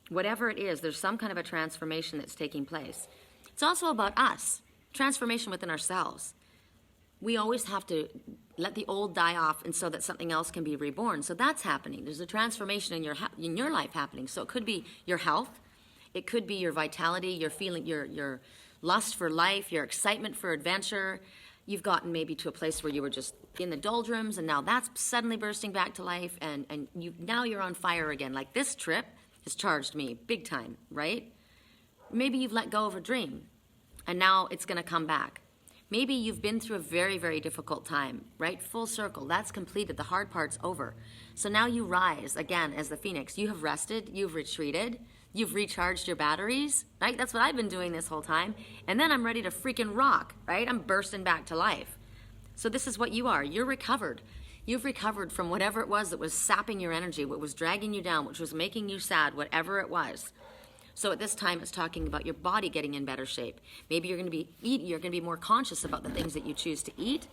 Whatever it is, there's some kind of a transformation that's taking place. It's also about us, transformation within ourselves. We always have to let the old die off and so that something else can be reborn. So that's happening. There's a transformation in your life happening. So it could be your health. It could be your vitality, your feeling, your lust for life, your excitement for adventure. You've gotten maybe to a place where you were just in the doldrums and now that's suddenly bursting back to life and now you're on fire again. Like this trip has charged me big time, right? Maybe you've let go of a dream and now it's going to come back. Maybe you've been through a very, very difficult time, right? Full circle. That's completed. The hard part's over. So now you rise again as the Phoenix. You have rested. You've retreated. You've recharged your batteries, right? That's what I've been doing this whole time. And then I'm ready to freaking rock, right? I'm bursting back to life. So this is what you are. You're recovered. You've recovered from whatever it was that was sapping your energy, what was dragging you down, which was making you sad, whatever it was. So at this time, it's talking about your body getting in better shape. Maybe you're going to be more conscious about the things that you choose to eat,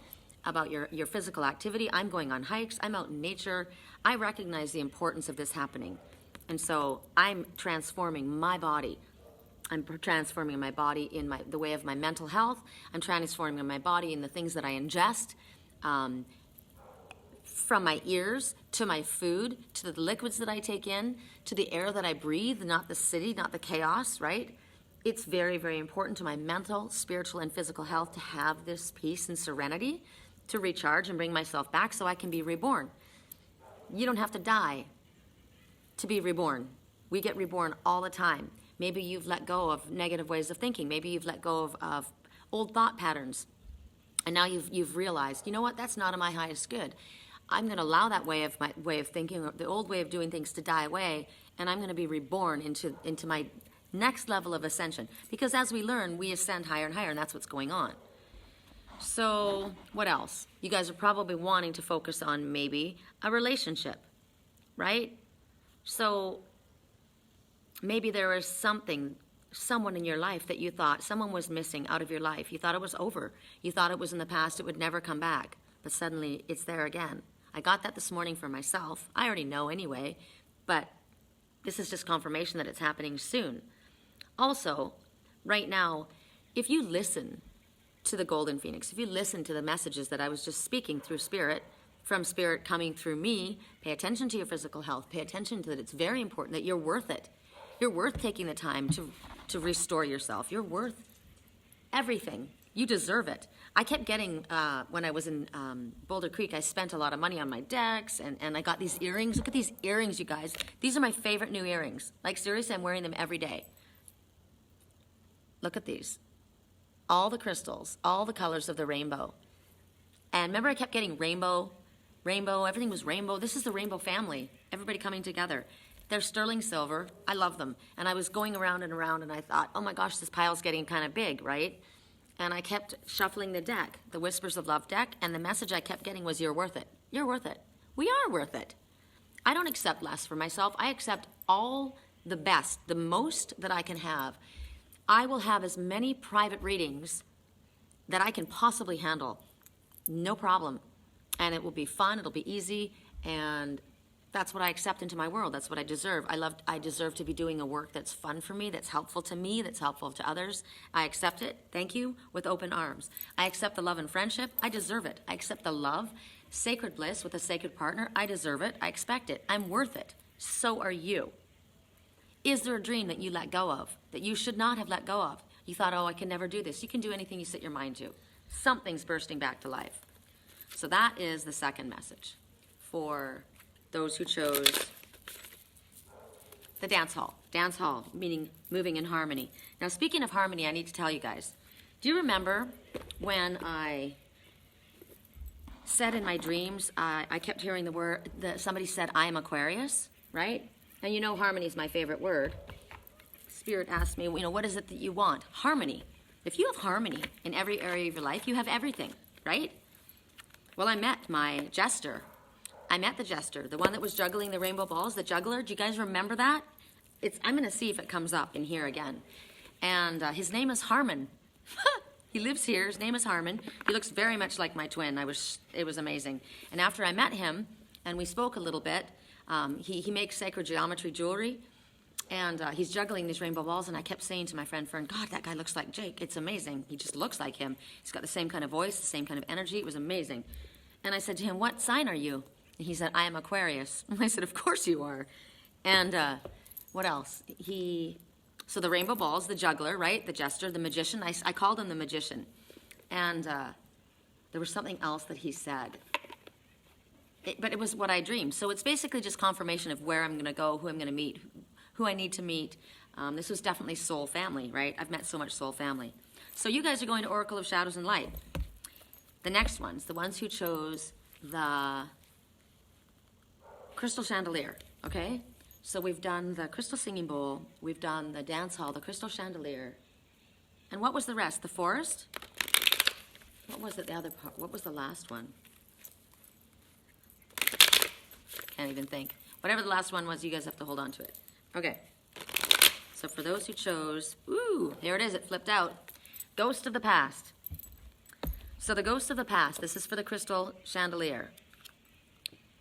about your physical activity. I'm going on hikes. I'm out in nature. I recognize the importance of this happening. And so I'm transforming my body. I'm transforming my body in the way of my mental health. I'm transforming my body in the things that I ingest, from my ears to my food, to the liquids that I take in, to the air that I breathe, not the city, not the chaos, right? It's very, very important to my mental, spiritual, and physical health to have this peace and serenity, to recharge and bring myself back so I can be reborn. You don't have to die to be reborn. We get reborn all the time. Maybe you've let go of negative ways of thinking. Maybe you've let go of old thought patterns. And now you've realized, you know what, that's not in my highest good. I'm going to allow that way of thinking, or the old way of doing things, to die away, and I'm going to be reborn into my next level of ascension. Because as we learn, we ascend higher and higher, and that's what's going on. So what else? You guys are probably wanting to focus on maybe a relationship, right? So maybe there is someone in your life that you thought someone was missing out of your life. You thought it was over. You thought it was in the past, it would never come back. But suddenly it's there again. I got that this morning for myself. I already know anyway, but this is just confirmation that it's happening soon. Also, right now, if you listen to the Golden Phoenix, if you listen to the messages that I was just speaking through Spirit, from Spirit coming through me, pay attention to your physical health. Pay attention to that. It's very important that you're worth it. You're worth taking the time to restore yourself. You're worth everything. You deserve it. I kept getting, when I was in Boulder Creek, I spent a lot of money on my decks, and I got these earrings. Look at these earrings, you guys. These are my favorite new earrings. Like, seriously, I'm wearing them every day. Look at these. All the crystals, all the colors of the rainbow. And remember, I kept getting rainbow, everything was rainbow. This is the rainbow family, everybody coming together. They're sterling silver. I love them. And I was going around and around, and I thought, oh my gosh, this pile's getting kind of big, right? And I kept shuffling the deck, the Whispers of Love deck, and the message I kept getting was, you're worth it. You're worth it. We are worth it. I don't accept less for myself. I accept all the best, the most that I can have. I will have as many private readings that I can possibly handle. No problem. And it will be fun, it'll be easy, and that's what I accept into my world. That's what I deserve. I deserve to be doing a work that's fun for me, that's helpful to me, that's helpful to others. I accept it, thank you, with open arms. I accept the love and friendship. I deserve it. I accept the love, sacred bliss with a sacred partner. I deserve it. I expect it. I'm worth it. So are you. Is there a dream that you let go of, that you should not have let go of? You thought, oh, I can never do this. You can do anything you set your mind to. Something's bursting back to life. So that is the second message for those who chose the dance hall. Dance hall, meaning moving in harmony. Now, speaking of harmony, I need to tell you guys, do you remember when I said in my dreams, I kept hearing the word, somebody said, I am Aquarius, right? And you know harmony is my favorite word. Spirit asked me, you know, what is it that you want? Harmony. If you have harmony in every area of your life, you have everything, right? Well, I met my jester. I met the jester, the one that was juggling the rainbow balls, the juggler. Do you guys remember that? I'm going to see if it comes up in here again. And his name is Harmon. He lives here. His name is Harmon. He looks very much like my twin. It was amazing. And after I met him and we spoke a little bit, he makes sacred geometry jewelry. And he's juggling these rainbow balls, and I kept saying to my friend Fern, God, that guy looks like Jake. It's amazing. He just looks like him. He's got the same kind of voice, the same kind of energy. It was amazing. And I said to him, what sign are you? And he said, I am Aquarius. And I said, of course you are. And what else? So the rainbow balls, the juggler, right? The jester, the magician. I called him the magician. And there was something else that he said. But it was what I dreamed. So it's basically just confirmation of where I'm going to go, who I'm going to meet, who I need to meet. This was definitely soul family, right? I've met so much soul family. So you guys are going to Oracle of Shadows and Light. The next ones, the ones who chose the Crystal Chandelier, okay? So we've done the Crystal Singing Bowl, we've done the Dance Hall, the Crystal Chandelier. And what was the rest? The Forest? What was it, the other part? What was the last one? Can't even think. Whatever the last one was, you guys have to hold on to it. Okay, so for those who chose, ooh, here it is, it flipped out. Ghost of the Past. So the Ghost of the Past, this is for the Crystal Chandelier.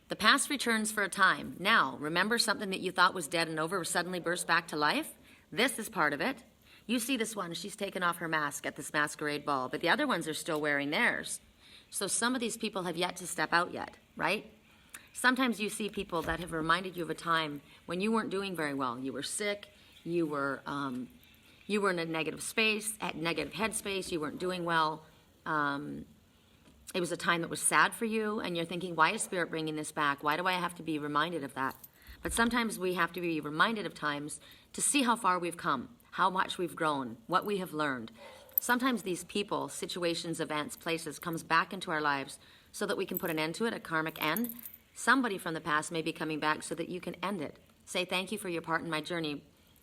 The past returns for a time. Now, remember something that you thought was dead and over suddenly burst back to life? This is part of it. You see this one, she's taken off her mask at this masquerade ball, but the other ones are still wearing theirs. So some of these people have yet to step out yet, right? Sometimes you see people that have reminded you of a time when you weren't doing very well. You were sick, you were in a negative space, at negative headspace, you weren't doing well. It was a time that was sad for you, and you're thinking, why is Spirit bringing this back? Why do I have to be reminded of that? But sometimes we have to be reminded of times to see how far we've come, how much we've grown, what we have learned. Sometimes these people, situations, events, places comes back into our lives so that we can put an end to it, a karmic end. Somebody from the past may be coming back so that you can end it. Say thank you for your part in my journey,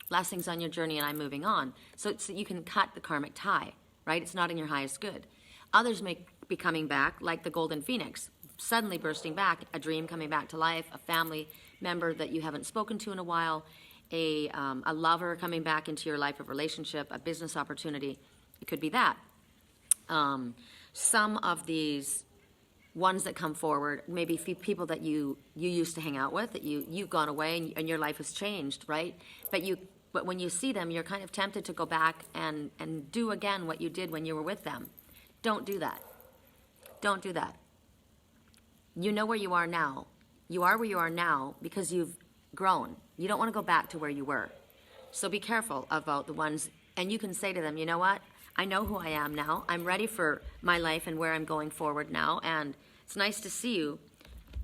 blessings on your journey, and I'm moving on. So you can cut the karmic tie, right? It's not in your highest good. Others may be coming back like the golden phoenix, suddenly bursting back, a dream coming back to life, a family member that you haven't spoken to in a while, a lover coming back into your life, a relationship, a business opportunity. It could be that. Some of these ones that come forward, maybe people that you used to hang out with, that you've gone away and your life has changed, right? But when you see them, you're kind of tempted to go back and do again what you did when you were with them. Don't do that. Don't do that. You know where you are now. You are where you are now because you've grown. You don't want to go back to where you were. So be careful about the ones, and you can say to them, you know what? I know who I am now. I'm ready for my life and where I'm going forward now. And it's nice to see you,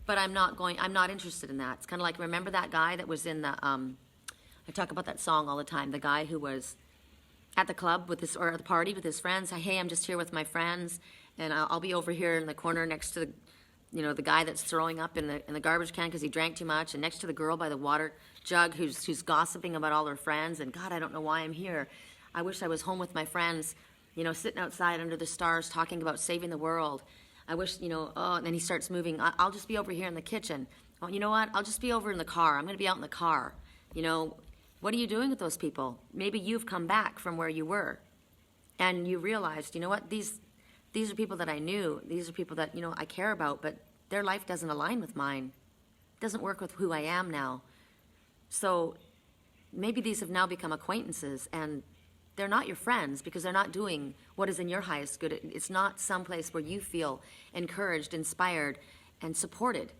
but I'm not interested in that. It's kind of like, remember that guy that was in the, I talk about that song all the time. The guy who was at the club or at the party with his friends. Hey, I'm just here with my friends, and I'll be over here in the corner next to the guy that's throwing up in the garbage can because he drank too much, and next to the girl by the water jug who's gossiping about all her friends. And God, I don't know why I'm here. I wish I was home with my friends, sitting outside under the stars talking about saving the world. I wish, and then he starts moving. I'll just be over here in the kitchen. Oh, you know what? I'll just be over in the car. I'm going to be out in the car. What are you doing with those people? Maybe you've come back from where you were and you realized, you know what? These are people that I knew. These are people that, I care about, but their life doesn't align with mine. It doesn't work with who I am now. So maybe these have now become acquaintances, and they're not your friends because they're not doing what is in your highest good. It's not someplace where you feel encouraged, inspired, and supported.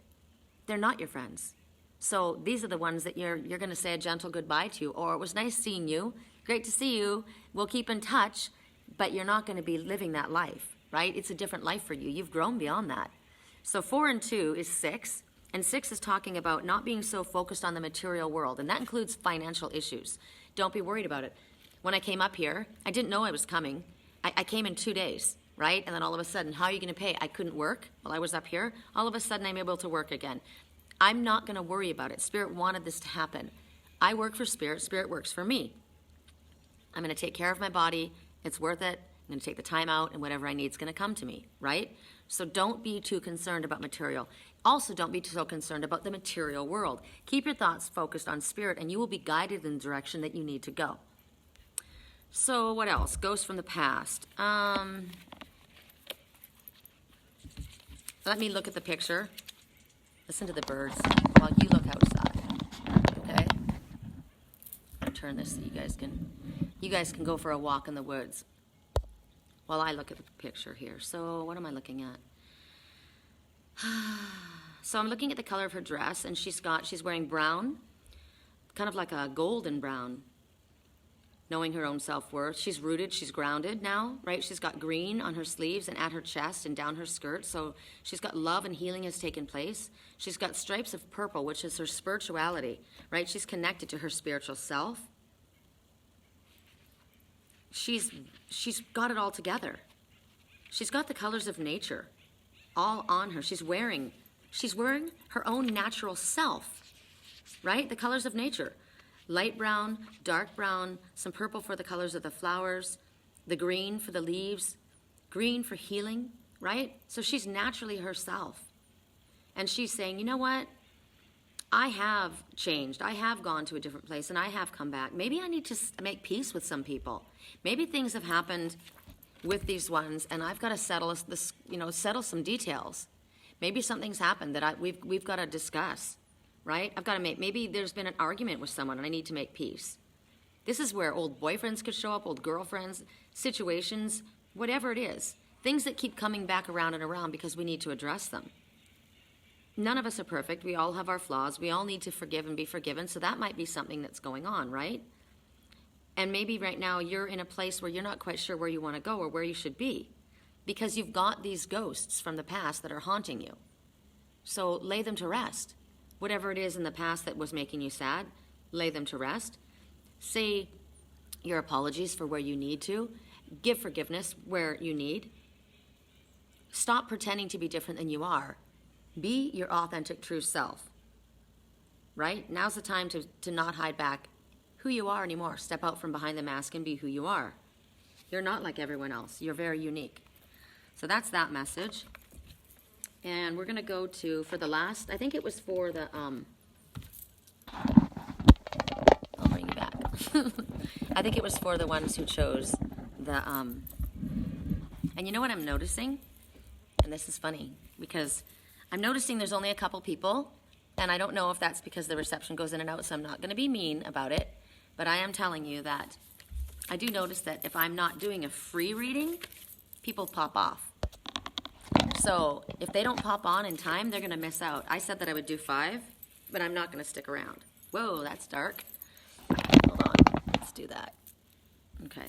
They're not your friends. So these are the ones that you're going to say a gentle goodbye to, or it was nice seeing you. Great to see you. We'll keep in touch, but you're not going to be living that life, right? It's a different life for you. You've grown beyond that. So 4 and 2 is 6, and 6 is talking about not being so focused on the material world, and that includes financial issues. Don't be worried about it. When I came up here, I didn't know I was coming. I came in 2 days, right? And then all of a sudden, how are you going to pay? I couldn't work while I was up here. All of a sudden, I'm able to work again. I'm not going to worry about it. Spirit wanted this to happen. I work for Spirit. Spirit works for me. I'm going to take care of my body. It's worth it. I'm going to take the time out, and whatever I need is going to come to me, right? So don't be too concerned about material. Also, don't be so concerned about the material world. Keep your thoughts focused on Spirit, and you will be guided in the direction that you need to go. So what else? Ghosts from the past. Let me look at the picture. Listen to the birds while you look outside. Okay? I'll turn this so you guys can go for a walk in the woods while I look at the picture here. So what am I looking at? So I'm looking at the color of her dress, and she's wearing brown, kind of like a golden brown. Knowing her own self-worth. She's rooted, she's grounded now, right? She's got green on her sleeves and at her chest and down her skirt. So she's got love and healing has taken place. She's got stripes of purple, which is her spirituality, right? She's connected to her spiritual self. She's got it all together. She's got the colors of nature all on her. She's wearing her own natural self, right? The colors of nature. Light brown, dark brown, some purple for the colors of the flowers, the green for the leaves, green for healing, right? So she's naturally herself. And she's saying, you know what? I have changed. I have gone to a different place, and I have come back. Maybe I need to make peace with some people. Maybe things have happened with these ones, and I've got to settle some details. Maybe something's happened that we've got to discuss. Right? I've got to maybe there's been an argument with someone and I need to make peace. This is where old boyfriends could show up, old girlfriends, situations, whatever it is. Things that keep coming back around and around because we need to address them. None of us are perfect. We all have our flaws. We all need to forgive and be forgiven. So that might be something that's going on, right? And maybe right now you're in a place where you're not quite sure where you want to go or where you should be because you've got these ghosts from the past that are haunting you. So lay them to rest. whatever it is in the past that was making you sad, lay them to rest. Say your apologies for where you need to. Give forgiveness where you need. Stop pretending to be different than you are. Be your authentic, true self. Right? Now's the time to not hide back who you are anymore. Step out from behind the mask and be who you are. You're not like everyone else. You're very unique. So that's that message. And we're going to go to, for the last, I think it was for the, I'll bring you back. I think it was for the ones who chose the, and you know what I'm noticing? And this is funny, because I'm noticing there's only a couple people, and I don't know if that's because the reception goes in and out, so I'm not going to be mean about it, but I am telling you that I do notice that if I'm not doing a free reading, people pop off. So if they don't pop on in time, they're going to miss out. I said that I would do 5, but I'm not going to stick around. Whoa, that's dark. Hold on. Let's do that. Okay.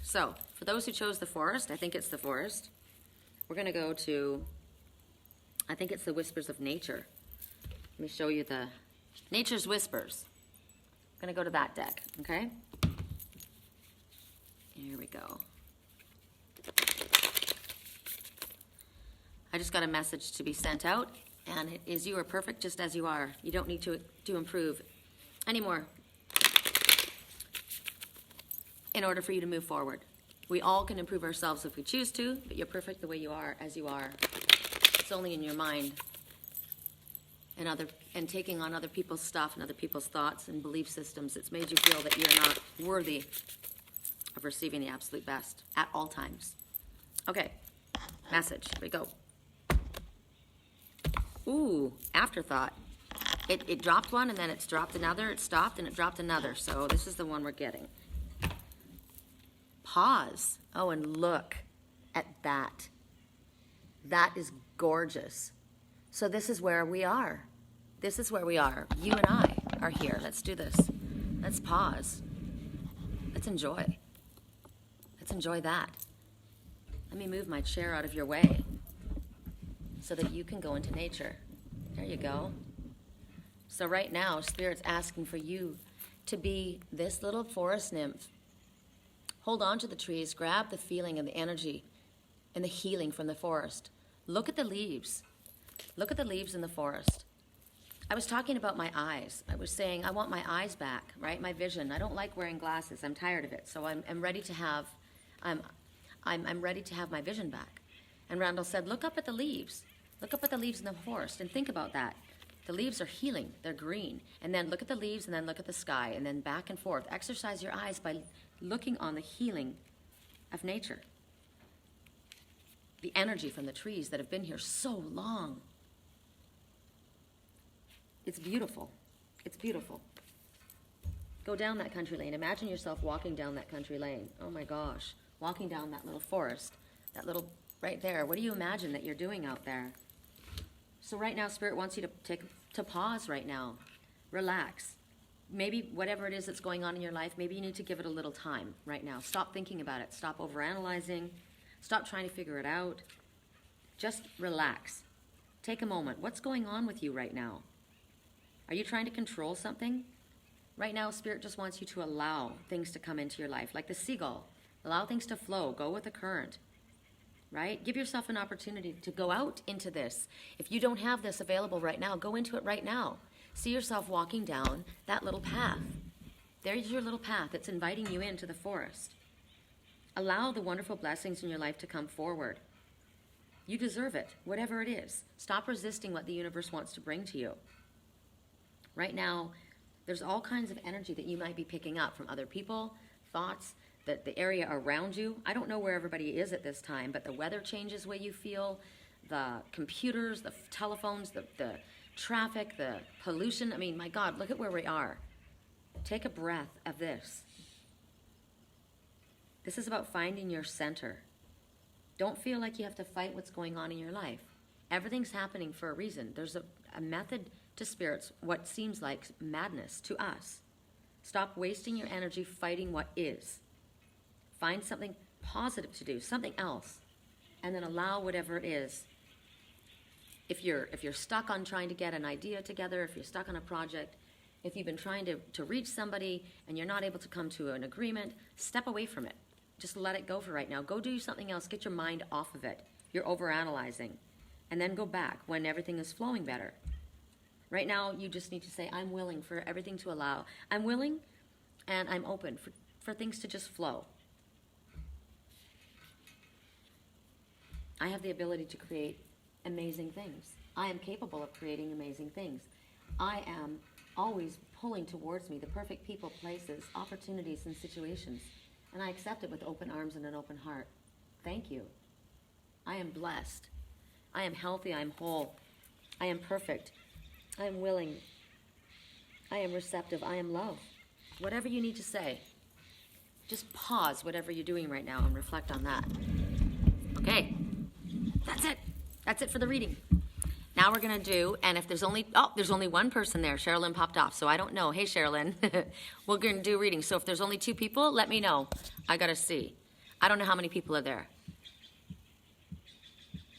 So for those who chose the forest, I think it's the forest. We're going to go to, I think it's the Whispers of Nature. Let me show you the Nature's Whispers. I'm going to go to that deck, okay? Here we go. I just got a message to be sent out, and it is, you are perfect just as you are. You don't need to improve anymore in order for you to move forward. We all can improve ourselves if we choose to, but you're perfect the way you are, as you are. It's only in your mind and taking on other people's stuff and other people's thoughts and belief systems. It's made you feel that you're not worthy of receiving the absolute best at all times. Okay, message, here we go. Ooh, afterthought. It dropped one and then it's dropped another, it stopped and it dropped another. So this is the one we're getting. Pause. Oh, and look at that. That is gorgeous. So this is where we are. This is where we are. You and I are here. Let's do this. Let's pause. Let's enjoy. Let's enjoy that. Let me move my chair out of your way so that you can go into nature. There you go. So right now, Spirit's asking for you to be this little forest nymph. Hold on to the trees, grab the feeling and the energy and the healing from the forest. Look at the leaves. Look at the leaves in the forest. I was talking about my eyes. I was saying I want my eyes back, right? My vision. I don't like wearing glasses. I'm tired of it. So I'm ready to have I'm ready to have my vision back. And Randall said, look up at the leaves. Look up at the leaves in the forest and think about that. The leaves are healing. They're green. And then look at the leaves and then look at the sky and then back and forth. Exercise your eyes by looking on the healing of nature. The energy from the trees that have been here so long. It's beautiful. It's beautiful. Go down that country lane. Imagine yourself walking down that country lane. Oh my gosh. Walking down that little forest. That little, right there. What do you imagine that you're doing out there? So right now, Spirit wants you to pause right now. Relax. Maybe whatever it is that's going on in your life, maybe you need to give it a little time right now. Stop thinking about it. Stop overanalyzing. Stop trying to figure it out. Just relax. Take a moment. What's going on with you right now? Are you trying to control something? Right now, Spirit just wants you to allow things to come into your life, like the seagull. Allow things to flow. Go with the current. Right? Give yourself an opportunity to go out into this. If you don't have this available right now, go into it right now. See yourself walking down that little path. There's your little path. It's inviting you into the forest. Allow the wonderful blessings in your life to come forward. You deserve it, whatever it is. Stop resisting what the universe wants to bring to you. Right now, there's all kinds of energy that you might be picking up from other people, thoughts, the area around you. I don't know where everybody is at this time, but the weather changes the way you feel, the computers, the telephones, the traffic, the pollution. I mean, my God, look at where we are. Take a breath of this. This is about finding your center. Don't feel like you have to fight what's going on in your life. Everything's happening for a reason. There's a method to spirits, what seems like madness to us. Stop wasting your energy fighting what is. Find something positive to do, something else, and then allow whatever it is if you're stuck on trying to get an idea together, if you're stuck on a project, if you've been trying to reach somebody and you're not able to come to an agreement, step away from it. Just let it go for right now. Go do something else. Get your mind off of it. You're overanalyzing. And then go back when everything is flowing better. Right now, you just need to say, I'm willing for everything to allow. I'm willing and I'm open for things to just flow. I have the ability to create amazing things. I am capable of creating amazing things. I am always pulling towards me the perfect people, places, opportunities, and situations. And I accept it with open arms and an open heart. Thank you. I am blessed. I am healthy. I am whole. I am perfect. I am willing. I am receptive. I am love. Whatever you need to say, just pause whatever you're doing right now and reflect on that. Okay, that's it. That's it for the reading. Now we're going to do, and if there's only one person there. Sherilyn popped off, so I don't know. Hey, Sherilyn. We're going to do reading. So if there's only 2 people, let me know. I got to see. I don't know how many people are there.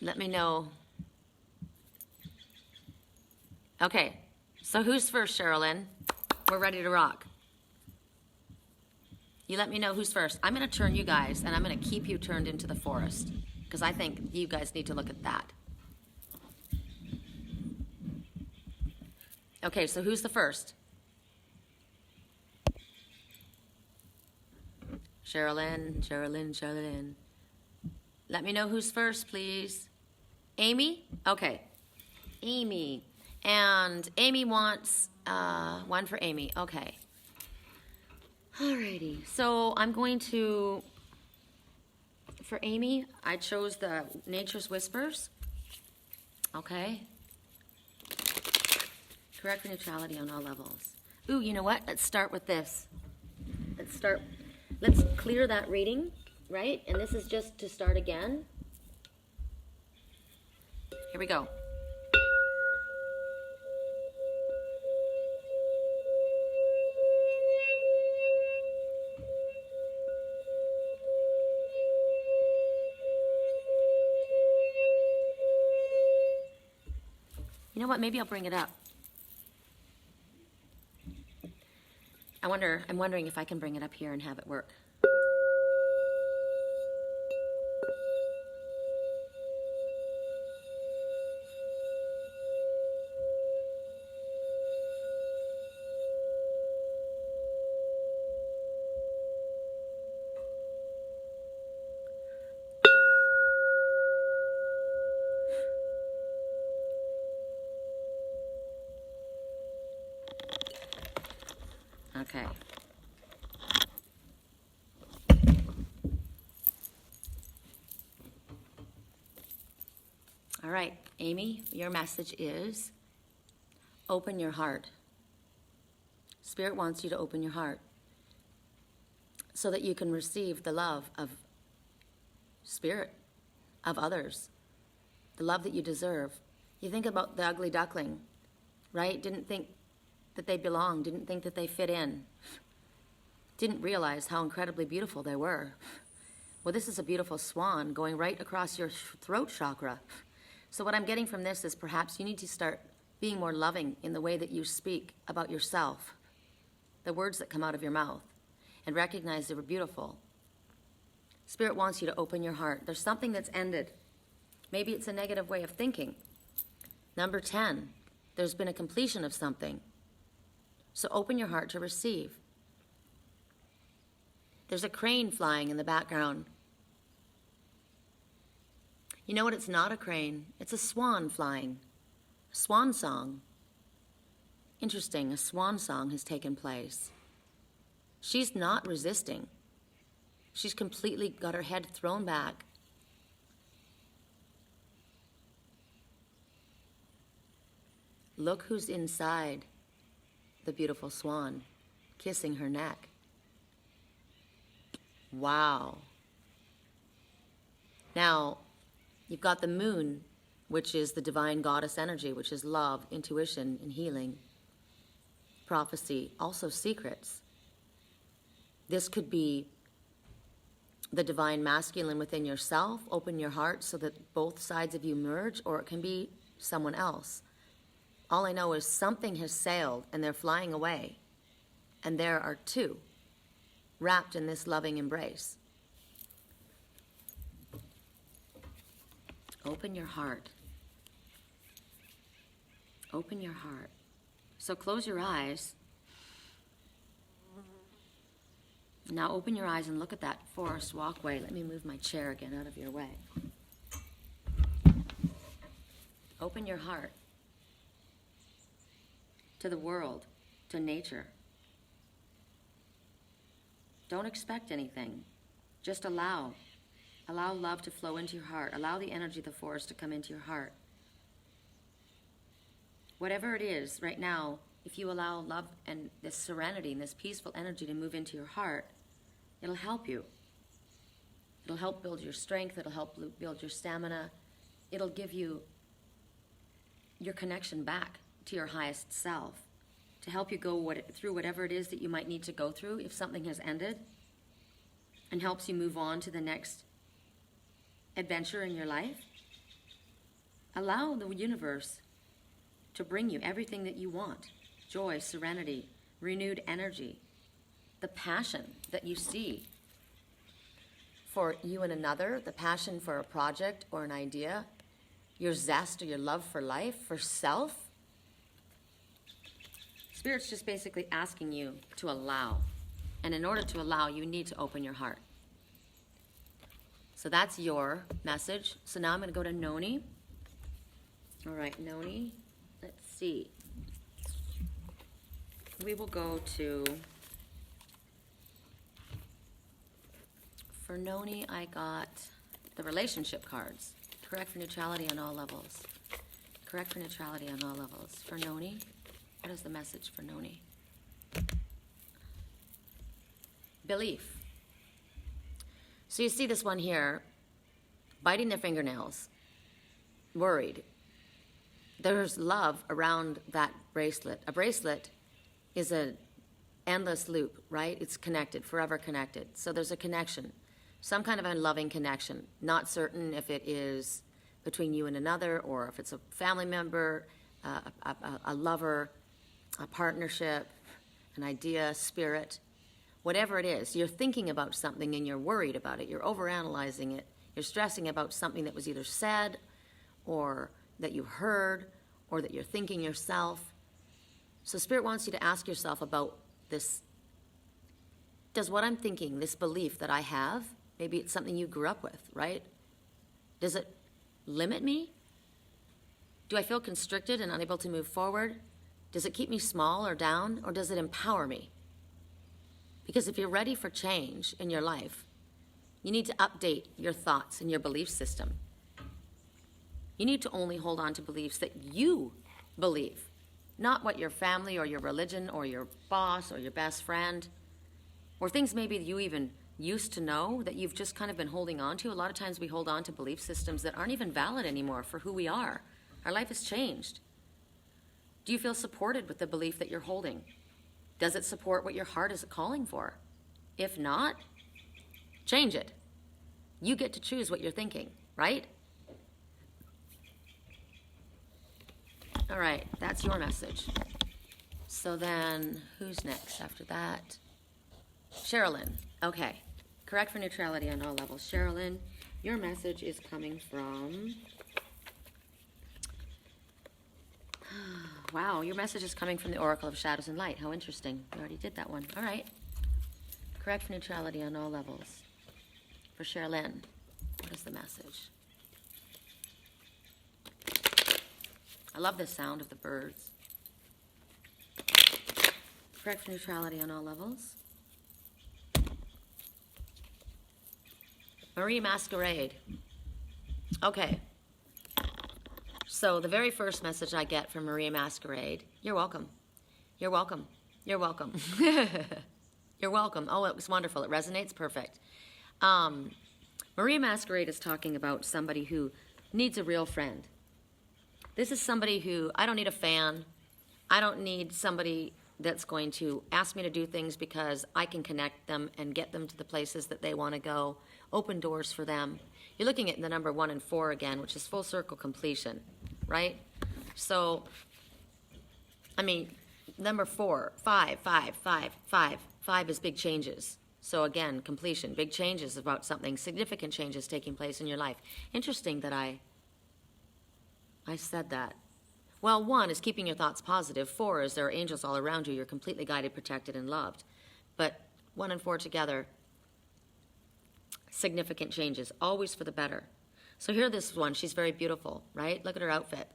Let me know. Okay, so who's first, Sherilyn? We're ready to rock. You let me know who's first. I'm going to turn you guys, and I'm going to keep you turned into the forest, because I think you guys need to look at that. Okay, so who's the first? Sherilyn. Let me know who's first, please. Amy? Okay. Amy. And Amy wants one for Amy. Okay. Alrighty. So I'm going to, for Amy, I chose the Nature's Whispers. Okay. Correct for neutrality on all levels. Ooh, you know what? Let's start with this. Let's clear that reading, right? And this is just to start again. Here we go. You know what? Maybe I'll bring it up. I'm wondering if I can bring it up here and have it work. Okay. All right, Amy, your message is open your heart. Spirit wants you to open your heart so that you can receive the love of Spirit, of others, the love that you deserve. You think about the ugly duckling, right? Didn't think that they belonged, didn't think that they fit in, didn't realize how incredibly beautiful they were. Well, this is a beautiful swan going right across your throat chakra. So what I'm getting from this is perhaps you need to start being more loving in the way that you speak about yourself, the words that come out of your mouth, and recognize they were beautiful. Spirit wants you to open your heart. There's something that's ended. Maybe it's a negative way of thinking. Number 10, there's been a completion of something. So open your heart to receive. There's a crane flying in the background. You know what? It's not a crane. It's a swan flying. A swan song. Interesting, a swan song has taken place. She's not resisting. She's completely got her head thrown back. Look who's inside the beautiful swan, kissing her neck. Wow. Now, you've got the moon, which is the divine goddess energy, which is love, intuition, and healing. Prophecy, also secrets. This could be the divine masculine within yourself. Open your heart so that both sides of you merge, or it can be someone else. All I know is something has sailed and they're flying away. And there are two wrapped in this loving embrace. Open your heart. Open your heart. So close your eyes. Now open your eyes and look at that forest walkway. Let me move my chair again out of your way. Open your heart to the world, to nature. Don't expect anything. Just allow. Allow love to flow into your heart. Allow the energy of the forest to come into your heart. Whatever it is right now, if you allow love and this serenity and this peaceful energy to move into your heart, it'll help you. It'll help build your strength. It'll help build your stamina. It'll give you your connection back to your highest self, to help you go through whatever it is that you might need to go through if something has ended, and helps you move on to the next adventure in your life. Allow the universe to bring you everything that you want. Joy, serenity, renewed energy, the passion that you see for you and another, the passion for a project or an idea, your zest or your love for life, for self. Spirit's just basically asking you to allow. And in order to allow, you need to open your heart. So that's your message. So now I'm going to go to Noni. All right, Noni. Let's see. We will go to... For Noni, I got the relationship cards. Correct for neutrality on all levels. Correct for neutrality on all levels. For Noni, what is the message for Noni? Belief. So you see this one here, biting their fingernails, worried. There's love around that bracelet. A bracelet is an endless loop, right? It's connected, forever connected. So there's a connection, some kind of a loving connection. Not certain if it is between you and another, or if it's a family member, a lover, a partnership, an idea, spirit. Whatever it is, you're thinking about something and you're worried about it. You're overanalyzing it. You're stressing about something that was either said or that you heard or that you're thinking yourself. So Spirit wants you to ask yourself about this. Does what I'm thinking, this belief that I have, maybe it's something you grew up with, right? Does it limit me? Do I feel constricted and unable to move forward? Does it keep me small or down, or does it empower me? Because if you're ready for change in your life, you need to update your thoughts and your belief system. You need to only hold on to beliefs that you believe, not what your family or your religion or your boss or your best friend, or things maybe you even used to know that you've just kind of been holding on to. A lot of times we hold on to belief systems that aren't even valid anymore for who we are. Our life has changed. Do you feel supported with the belief that you're holding? Does it support what your heart is calling for? If not, change it. You get to choose what you're thinking, right? All right, that's your message. So then, who's next after that? Sherilyn. Okay. Correct for neutrality on all levels. Sherilyn, your message is coming from... Wow, your message is coming from the Oracle of Shadows and Light. How interesting. We already did that one. All right. Correct for neutrality on all levels. For Sherilyn, what is the message? I love the sound of the birds. Correct for neutrality on all levels. Marie Masquerade. Okay. So the very first message I get from Maria Masquerade, you're welcome. You're welcome. You're welcome. You're welcome. Oh, it was wonderful. It resonates perfect. Maria Masquerade is talking about somebody who needs a real friend. This is somebody who, I don't need a fan. I don't need somebody that's going to ask me to do things because I can connect them and get them to the places that they want to go, open doors for them. You're looking at the number 1 and 4 again, which is full circle completion, right? So, I mean, number 4, 5, 5, 5, 5. 5 is big changes. So again, completion, big changes about something, significant changes taking place in your life. Interesting that I said that. Well, 1 is keeping your thoughts positive. 4 is there are angels all around you. You're completely guided, protected, and loved. But 1 and 4 together, significant changes, always for the better. So here this one, she's very beautiful, right? Look at her outfit.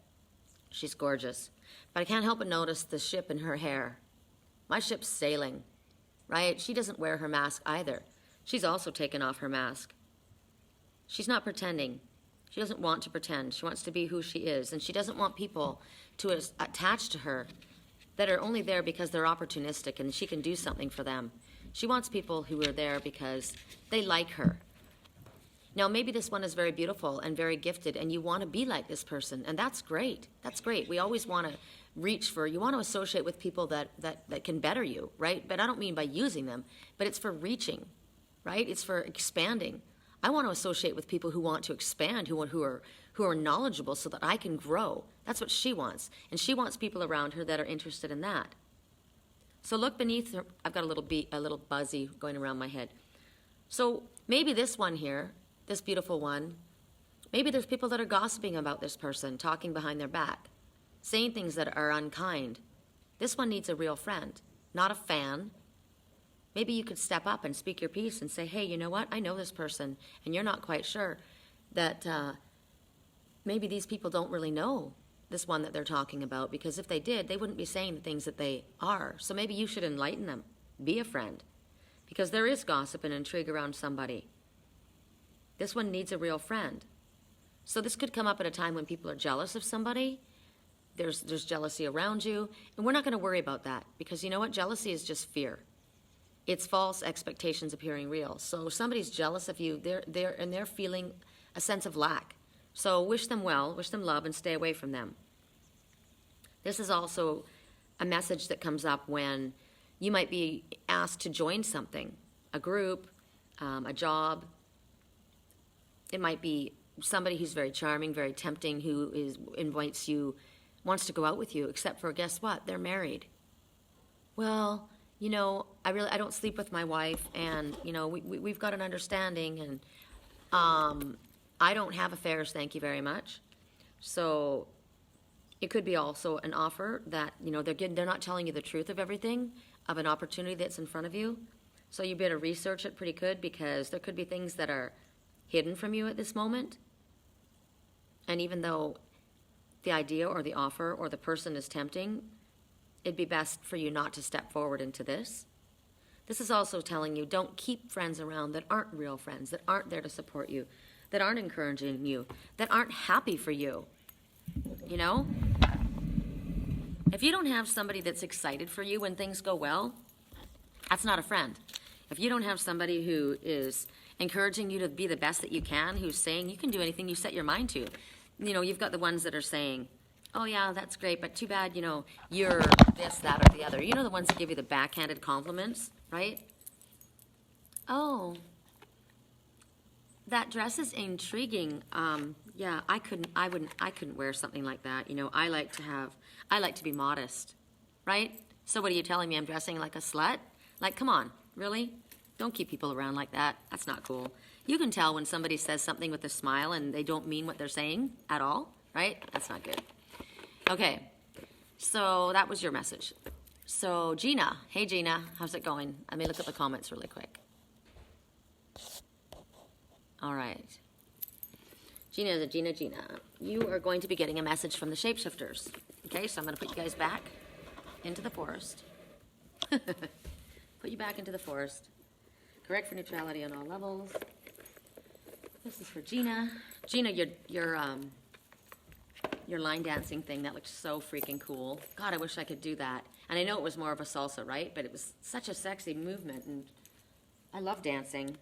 She's gorgeous. But I can't help but notice the ship in her hair. My ship's sailing, right? She doesn't wear her mask either. She's also taken off her mask. She's not pretending. She doesn't want to pretend. She wants to be who she is. And she doesn't want people to attach to her that are only there because they're opportunistic and she can do something for them. She wants people who are there because they like her. Now, maybe this one is very beautiful and very gifted, and you want to be like this person, and that's great. That's great. We always want to reach for, you want to associate with people that can better you, right? But I don't mean by using them, but it's for reaching, right? It's for expanding. I want to associate with people who want to expand, who are knowledgeable so that I can grow. That's what she wants, and she wants people around her that are interested in that. So look beneath her. I've got a little buzzy going around my head. So maybe this one here, this beautiful one, maybe there's people that are gossiping about this person, talking behind their back, saying things that are unkind. This one needs a real friend, not a fan. Maybe you could step up and speak your piece and say, hey, you know what? I know this person, and you're not quite sure that maybe these people don't really know this one that they're talking about, because if they did, they wouldn't be saying the things that they are. So maybe you should enlighten them. Be a friend, because there is gossip and intrigue around somebody. This one needs a real friend. So this could come up at a time when people are jealous of somebody. There's jealousy around you. And we're not going to worry about that, because you know what? Jealousy is just fear. It's false expectations appearing real. So if somebody's jealous of you, they're feeling a sense of lack. So wish them well, wish them love, and stay away from them. This is also a message that comes up when you might be asked to join something, a group, a job. It might be somebody who's very charming, very tempting, who invites you, wants to go out with you, except for, guess what? They're married. Well, you know, I don't sleep with my wife, and, you know, we've got an understanding, and I don't have affairs, thank you very much. So it could be also an offer that, you know, they're not telling you the truth of everything, of an opportunity that's in front of you. So you better research it pretty good, because there could be things that are hidden from you at this moment. And even though the idea or the offer or the person is tempting, it'd be best for you not to step forward into this. This is also telling you, don't keep friends around that aren't real friends, that aren't there to support you, that aren't encouraging you, that aren't happy for you. You know? If you don't have somebody that's excited for you when things go well, that's not a friend. If you don't have somebody who is encouraging you to be the best that you can, who's saying you can do anything you set your mind to. You know, you've got the ones that are saying, oh yeah, that's great, but too bad, you know, you're this, that, or the other. You know, the ones that give you the backhanded compliments, right? Oh, that dress is intriguing. Yeah, I couldn't wear something like that. You know, I like to be modest, right? So what are you telling me? I'm dressing like a slut? Like, come on, really? Don't keep people around like that. That's not cool. You can tell when somebody says something with a smile and they don't mean what they're saying at all, right? That's not good. Okay, so that was your message. So Gina, hey Gina, how's it going? Let me look at the comments really quick. All right. Gina, you are going to be getting a message from the shapeshifters. Okay, so I'm going to put you guys back into the forest. Put you back into the forest. Correct for neutrality on all levels. This is for Gina. Gina, your line dancing thing, that looks so freaking cool. God, I wish I could do that. And I know it was more of a salsa, right? But it was such a sexy movement, and I love dancing.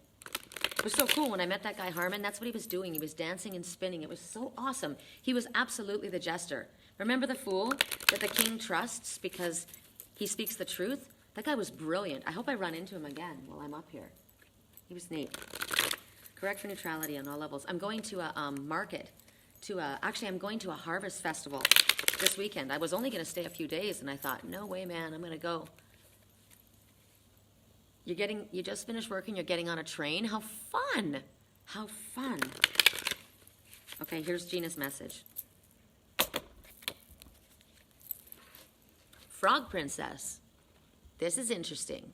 It was so cool when I met that guy Harmon. That's what he was doing. He was dancing and spinning. It was so awesome. He was absolutely the jester. Remember the fool that the king trusts because he speaks the truth? That guy was brilliant. I hope I run into him again while I'm up here. He was neat. Correct for neutrality on all levels. I'm going to a market actually, I'm going to a harvest festival this weekend. I was only going to stay a few days, and I thought, no way, man, I'm going to go. You just finished working, you're getting on a train. How fun! How fun. Okay, here's Gina's message. Frog Princess. This is interesting.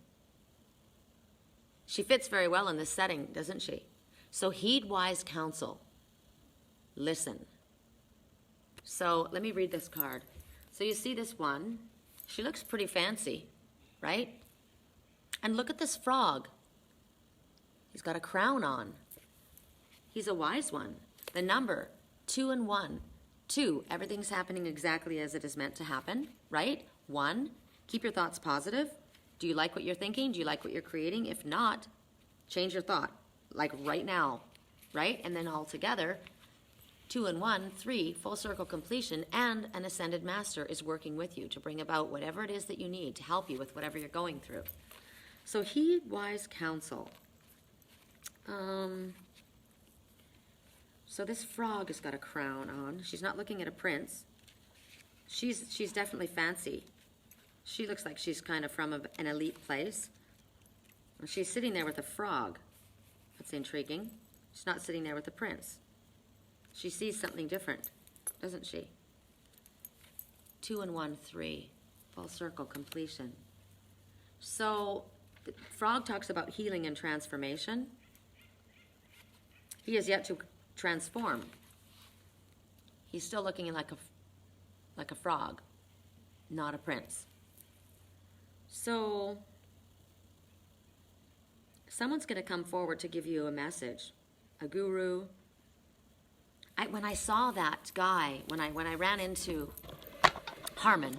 She fits very well in this setting, doesn't she? So heed wise counsel. Listen. So let me read this card. So you see this one. She looks pretty fancy, right? And look at this frog. He's got a crown on. He's a wise one. The number 2 and 1. 2, everything's happening exactly as it is meant to happen, right? 1, keep your thoughts positive. Do you like what you're thinking? Do you like what you're creating? If not, change your thought, like right now, right? And then all together, 2 and 1, 3, full circle completion, and an ascended master is working with you to bring about whatever it is that you need to help you with whatever you're going through. So heed wise counsel. So this frog has got a crown on. She's not looking at a prince. She's definitely fancy. She looks like she's kind of from an elite place. She's sitting there with a frog. That's intriguing. She's not sitting there with a prince. She sees something different, doesn't she? 2 and 1, 3. Full circle completion. So the frog talks about healing and transformation. He has yet to transform. He's still looking like a frog, not a prince. So someone's going to come forward to give you a message, a guru. When I saw that guy, when I ran into Harmon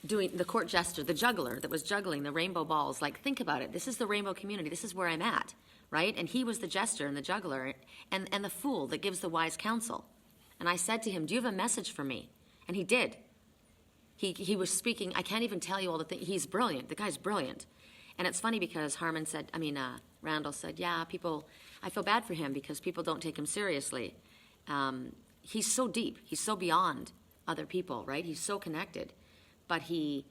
doing the court jester, the juggler that was juggling the rainbow balls, like, think about it. This is the rainbow community. This is where I'm at, right? And he was the jester and the juggler and the fool that gives the wise counsel. And I said to him, do you have a message for me? And he did. He was speaking. I can't even tell you all the things. He's brilliant. The guy's brilliant. And it's funny because Randall said, yeah, I feel bad for him because people don't take him seriously. He's so deep. He's so beyond other people, right? He's so connected. But he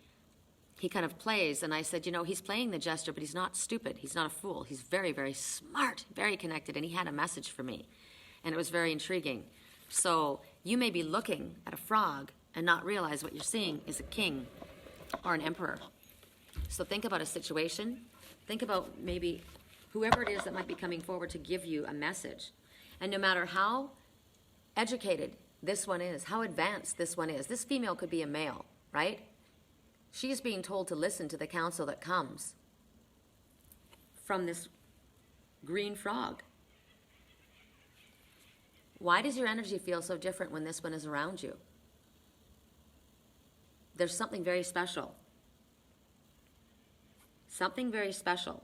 kind of plays, and I said, he's playing the jester, but he's not stupid. He's not a fool. He's very, very smart, very connected, and he had a message for me. And it was very intriguing. So you may be looking at a frog and not realize what you're seeing is a king or an emperor. So think about a situation. Think about maybe whoever it is that might be coming forward to give you a message. And no matter how educated this one is, how advanced this one is, this female could be a male, right? She is being told to listen to the counsel that comes from this green frog. Why does your energy feel so different when this one is around you? There's something very special. Something very special.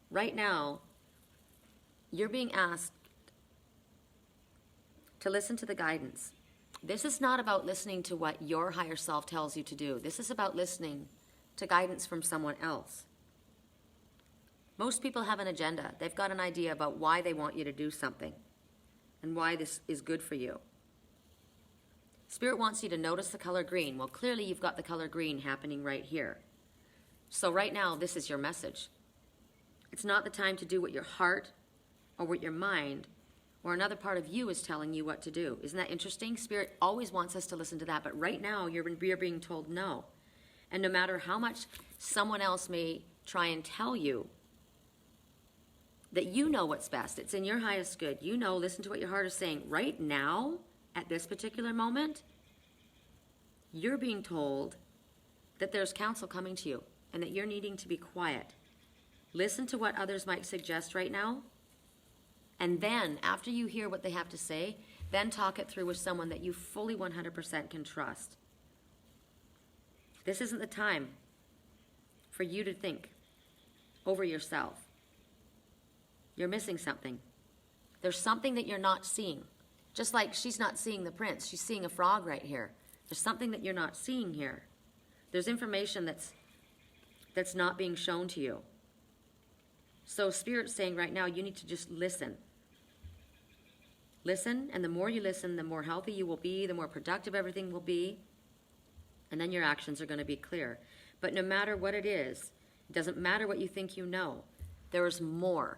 Right now, you're being asked to listen to the guidance. This is not about listening to what your higher self tells you to do. This is about listening to guidance from someone else. Most people have an agenda. They've got an idea about why they want you to do something and why this is good for you. Spirit wants you to notice the color green. Well, clearly you've got the color green happening right here. So right now, this is your message. It's not the time to do what your heart or what your mind or another part of you is telling you what to do. Isn't that interesting? Spirit always wants us to listen to that, but right now you're being told no. And no matter how much someone else may try and tell you that you know what's best, it's in your highest good. You know, listen to what your heart is saying. Right now, at this particular moment, you're being told that there's counsel coming to you and that you're needing to be quiet. Listen to what others might suggest right now. And then, after you hear what they have to say, then talk it through with someone that you fully 100% can trust. This isn't the time for you to think over yourself. You're missing something. There's something that you're not seeing. Just like she's not seeing the prince. She's seeing a frog right here. There's something that you're not seeing here. There's information that's not being shown to you. So Spirit's saying right now, you need to just listen. Listen, and the more you listen, the more healthy you will be, the more productive everything will be, and then your actions are going to be clear. But no matter what it is, it doesn't matter what you think you know. There is more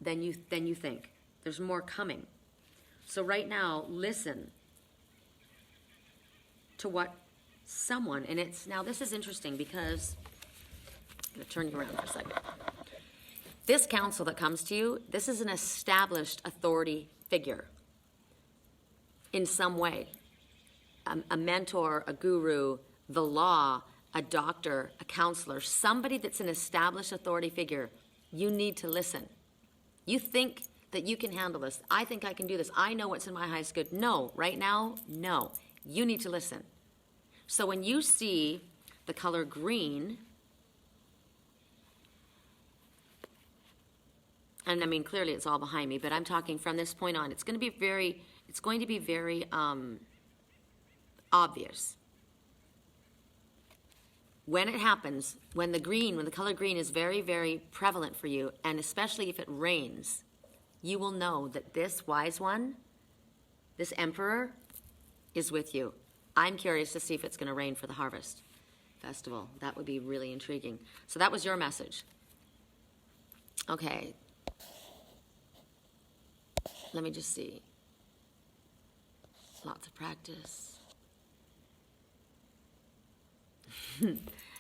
than you think. There's more coming. So right now, listen to what someone, and it's, now this is interesting because, I'm going to turn you around for a second. This counsel that comes to you, this is an established authority figure in some way. A mentor, a guru, the law, a doctor, a counselor, somebody that's an established authority figure. You need to listen. You think that you can handle this. I think I can do this. I know what's in my highest good. No, right now, no. You need to listen. So when you see the color green, and I mean, clearly it's all behind me, but I'm talking from this point on. It's going to be very obvious. When it happens, when the color green is very, very prevalent for you, and especially if it rains, you will know that this wise one, this emperor, is with you. I'm curious to see if it's going to rain for the Harvest Festival. That would be really intriguing. So that was your message. Okay. Let me just see. Lots of practice.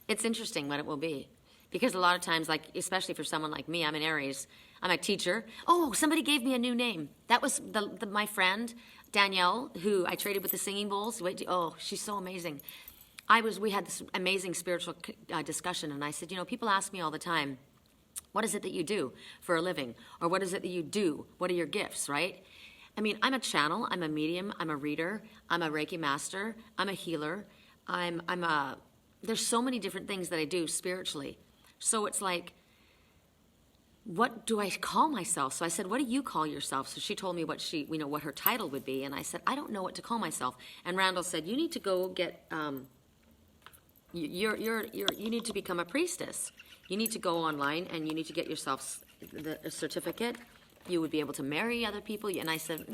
It's interesting what it will be. Because a lot of times, like, especially for someone like me, I'm an Aries, I'm a teacher. Oh, somebody gave me a new name. That was my friend, Danielle, who I traded with the singing bowls. Oh, she's so amazing. We had this amazing spiritual discussion, and I said, people ask me all the time, what is it that you do for a living? Or what is it that you do? What are your gifts, right? I mean, I'm a channel, I'm a medium, I'm a reader, I'm a Reiki master, I'm a healer, there's so many different things that I do spiritually. So it's like, what do I call myself? So I said, what do you call yourself? So she told me what her title would be. And I said, I don't know what to call myself. And Randall said, you need to go get, you need to become a priestess. You need to go online and you need to get yourself a certificate. You would be able to marry other people. And I said,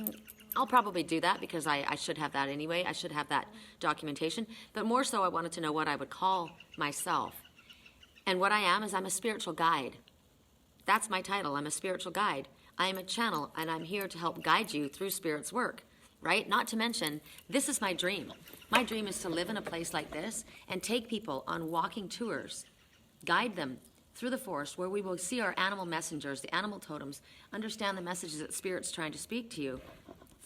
I'll probably do that because I should have that anyway. I should have that documentation. But more so, I wanted to know what I would call myself. And what I am is I'm a spiritual guide. That's my title. I'm a spiritual guide. I am a channel, and I'm here to help guide you through Spirit's work, right? Not to mention, this is my dream. My dream is to live in a place like this and take people on walking tours, guide them through the forest where we will see our animal messengers, the animal totems, understand the messages that Spirit's trying to speak to you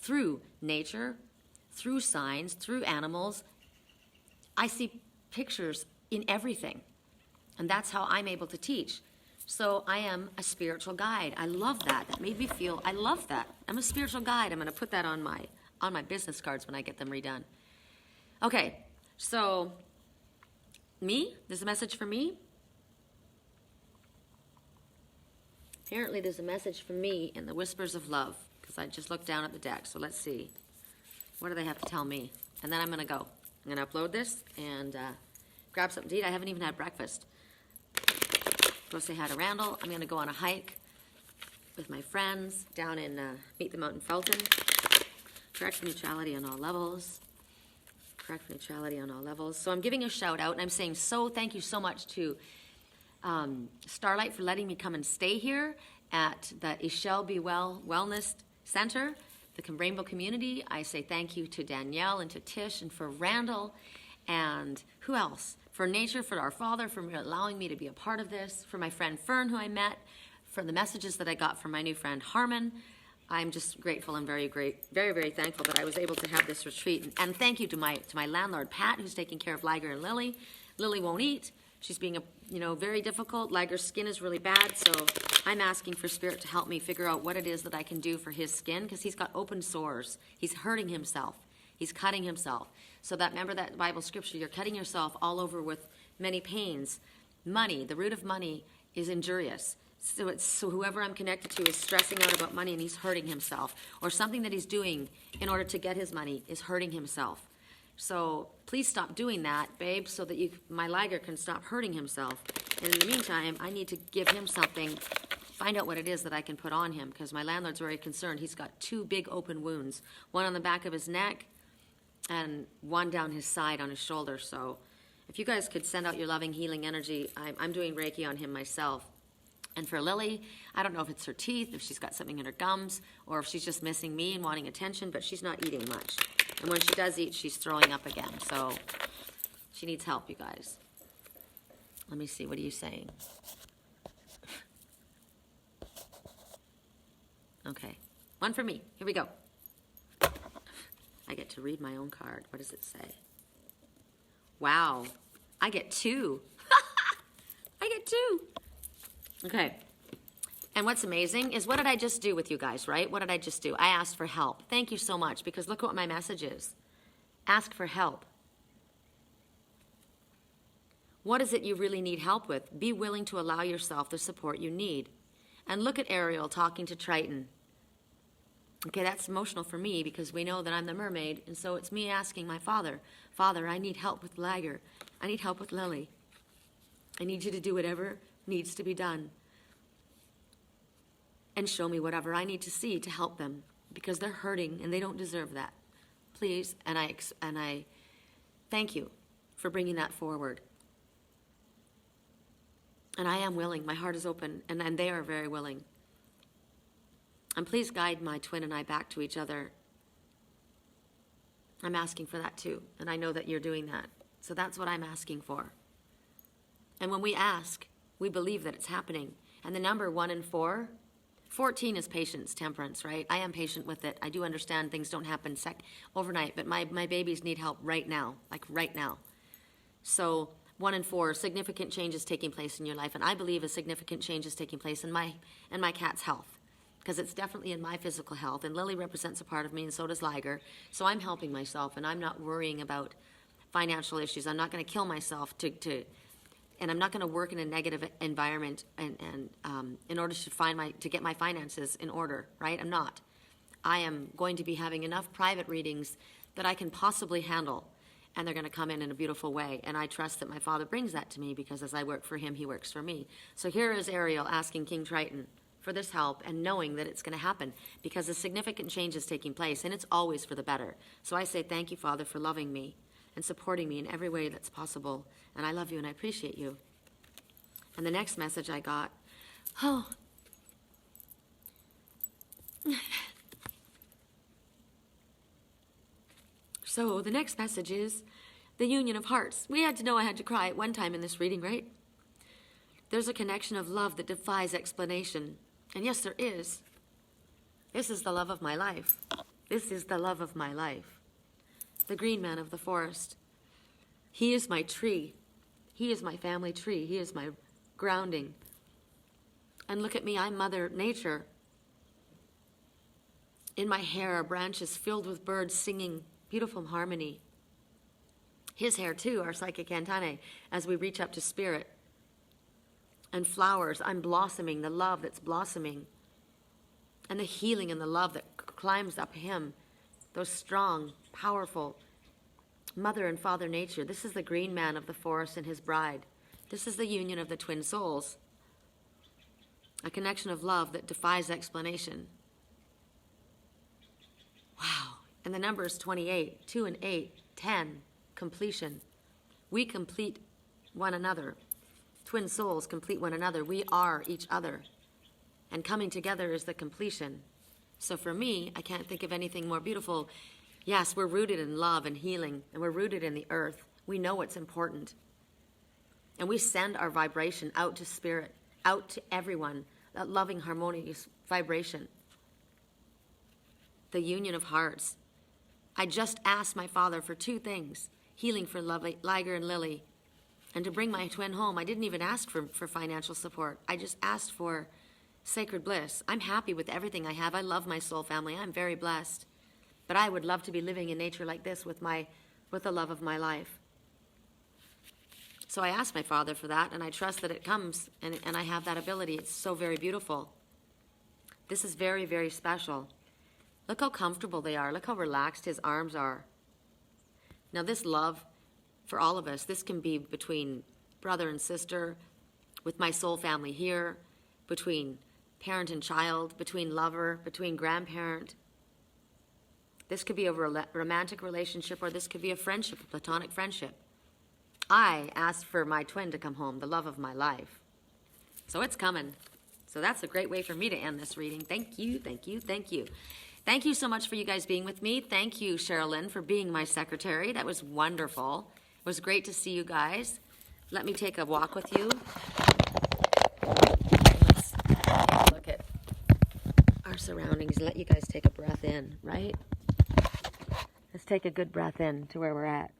through nature, through signs, through animals. I see pictures in everything, and that's how I'm able to teach. So I am a spiritual guide. I love that. That made me feel, I love that. I'm a spiritual guide. I'm going to put that on my business cards when I get them redone. Okay, so me? There's a message for me? Apparently there's a message for me in the Whispers of Love, because I just looked down at the deck. So let's see. What do they have to tell me? And then I'm going to go. I'm going to upload this and grab something to eat. I haven't even had breakfast. Go say hi to Randall. I'm going to go on a hike with my friends down in Meet the Mountain Felton. Correct neutrality on all levels. Correct neutrality on all levels. So I'm giving a shout out, and I'm saying thank you so much to Starlight for letting me come and stay here at the Ishel Be Well Wellness Center, the Rainbow Community. I say thank you to Danielle and to Tish and for Randall and who else? For nature, for our Father, for allowing me to be a part of this, for my friend Fern, who I met, for the messages that I got from my new friend Harmon. I'm just grateful and very, very thankful that I was able to have this retreat. And thank you to my landlord, Pat, who's taking care of Liger and Lily. Lily won't eat. She's being very difficult. Liger's skin is really bad, so I'm asking for Spirit to help me figure out what it is that I can do for his skin, because he's got open sores. He's hurting himself. He's cutting himself. So remember that Bible scripture, you're cutting yourself all over with many pains. Money, the root of money is injurious. So whoever I'm connected to is stressing out about money and he's hurting himself. Or something that he's doing in order to get his money is hurting himself. So please stop doing that, babe, so that my Liger can stop hurting himself. And in the meantime, I need to give him something find out what it is that I can put on him, because my landlord's very concerned. He's got 2 big open wounds, one on the back of his neck and one down his side on his shoulder. So if you guys could send out your loving healing energy, I'm doing Reiki on him myself. And for Lily, I don't know if it's her teeth, if she's got something in her gums, or if she's just missing me and wanting attention, but she's not eating much. And when she does eat, she's throwing up again. So she needs help, you guys. Let me see, what are you saying? Okay, one for me. Here we go. I get to read my own card. What does it say? Wow, I get 2. I get 2. Okay, and what's amazing is, what did I just do with you guys, right? What did I just do? I asked for help. Thank you so much, because look what my message is. Ask for help. What is it you really need help with? Be willing to allow yourself the support you need. And look at Ariel talking to Triton. Okay, that's emotional for me, because we know that I'm the mermaid, and so it's me asking my father, Father, I need help with Liger. I need help with Lily. I need you to do whatever needs to be done. And show me whatever I need to see to help them, because they're hurting and they don't deserve that. Please, and I thank you for bringing that forward. And I am willing. My heart is open, and they are very willing. And please guide my twin and I back to each other. I'm asking for that too, and I know that you're doing that. So that's what I'm asking for. And when we ask, we believe that it's happening. And the number 1 and 4, 14 is patience, temperance, right? I am patient with it. I do understand things don't happen overnight, but my babies need help right now, like right now. So 1 and 4, significant changes taking place in your life. And I believe a significant change is taking place in my cat's health, because it's definitely in my physical health. And Lily represents a part of me, and so does Liger. So I'm helping myself, and I'm not worrying about financial issues. I'm not going to kill myself and I'm not going to work in a negative environment and in order to get my finances in order, right? I'm not. I am going to be having enough private readings that I can possibly handle, and they're going to come in a beautiful way. And I trust that my Father brings that to me, because as I work for him, he works for me. So here is Ariel asking King Triton for this help, and knowing that it's going to happen, because a significant change is taking place, and it's always for the better. So I say thank you, Father, for loving me and supporting me in every way that's possible. And I love you and I appreciate you. And the next message I got, So the next message is the union of hearts. We had to know I had to cry at one time in this reading, right? There's a connection of love that defies explanation. And yes, there is. This is the love of my life. This is the love of my life. The green man of the forest. He is my tree. He is my family tree. He is my grounding. And look at me, I'm Mother Nature. In my hair are branches filled with birds singing beautiful harmony. His hair too are psychic antennae as we reach up to spirit. And flowers, I'm blossoming, the love that's blossoming. And the healing and the love that climbs up him. Those strong, powerful Mother and Father Nature. This is the green man of the forest and his bride. This is the union of the twin souls. A connection of love that defies explanation. Wow. And the number is 28, 2 and 8, 10, completion. We complete one another. Twin souls complete one another. We are each other. And coming together is the completion. So for me, I can't think of anything more beautiful. Yes, we're rooted in love and healing, and we're rooted in the earth. We know what's important. And we send our vibration out to spirit, out to everyone, that loving, harmonious vibration. The union of hearts. I just asked my Father for 2 things, healing for Liger and Lily, and to bring my twin home. I didn't even ask for financial support. I just asked for sacred bliss. I'm happy with everything I have. I love my soul family. I'm very blessed. But I would love to be living in nature like this with the love of my life. So I asked my Father for that, and I trust that it comes, and I have that ability. It's so very beautiful. This is very, very special. Look how comfortable they are. Look how relaxed his arms are. Now this love, for all of us, this can be between brother and sister, with my soul family here, between parent and child, between lover, between grandparent. This could be a romantic relationship, or this could be a friendship, a platonic friendship. I asked for my twin to come home, the love of my life. So it's coming. So that's a great way for me to end this reading. Thank you, thank you, thank you. Thank you so much for you guys being with me. Thank you, Sherilyn, for being my secretary. That was wonderful. It was great to see you guys. Let me take a walk with you. Let's take a look at our surroundings and let you guys take a breath in, right? Let's take a good breath in to where we're at.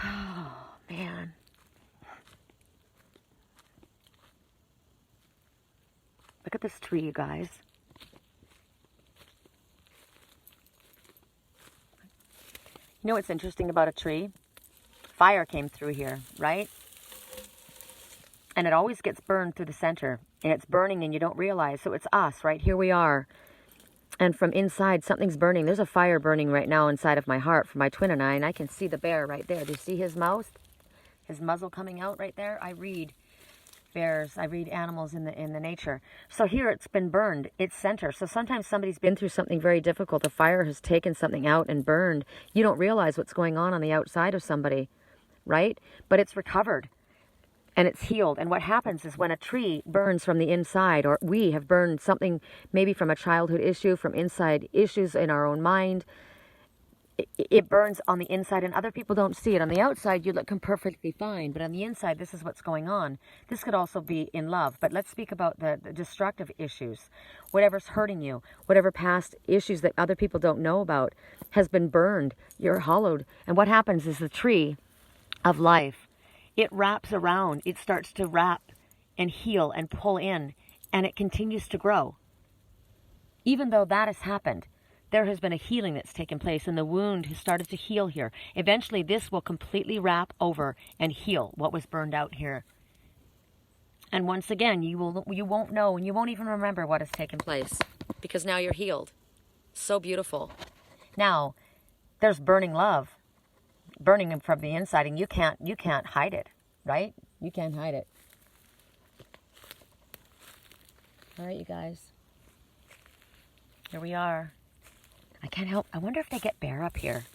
Oh, man. Look at this tree, you guys. You know what's interesting about a tree? Fire came through here, right? And it always gets burned through the center. And it's burning and you don't realize. So it's us, right? Here we are. And from inside, something's burning. There's a fire burning right now inside of my heart for my twin and I can see the bear right there. Do you see his mouth? His muzzle coming out right there? I read bears. I read animals in the nature. So here it's been burned. It's center. So sometimes somebody's been through something very difficult. A fire has taken something out and burned. You don't realize what's going on the outside of somebody, right? But it's recovered and it's healed. And what happens is when a tree burns from the inside, or we have burned something maybe from a childhood issue, from inside issues in our own mind, it burns on the inside and other people don't see it. On the outside, you look perfectly fine, but on the inside, this is what's going on. This could also be in love, but let's speak about the destructive issues. Whatever's hurting you, whatever past issues that other people don't know about has been burned. You're hollowed. And what happens is the tree of life, it wraps around. It starts to wrap and heal and pull in, and it continues to grow. Even though that has happened, there has been a healing that's taken place, and the wound has started to heal here. Eventually, this will completely wrap over and heal what was burned out here. And once again, you won't know, and you won't even remember what has taken place, because now you're healed. So beautiful. Now, there's burning love, burning from the inside, and you can't hide it, right? You can't hide it. All right, you guys. Here we are. I can't help. I wonder if they get bear up here.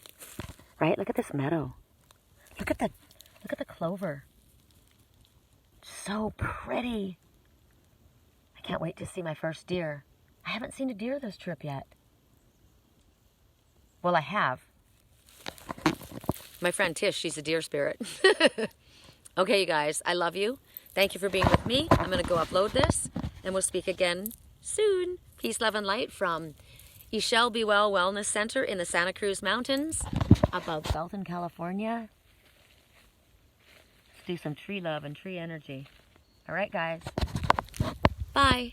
Right? Look at this meadow. Look at the clover. So pretty. I can't wait to see my first deer. I haven't seen a deer this trip yet. Well, I have. My friend Tish, she's a deer spirit. Okay, you guys, I love you. Thank you for being with me. I'm going to go upload this, and we'll speak again soon. Peace, love, and light from Ishel Be Well Wellness Center in the Santa Cruz Mountains above Southern California. Let's do some tree love and tree energy. All right, guys. Bye.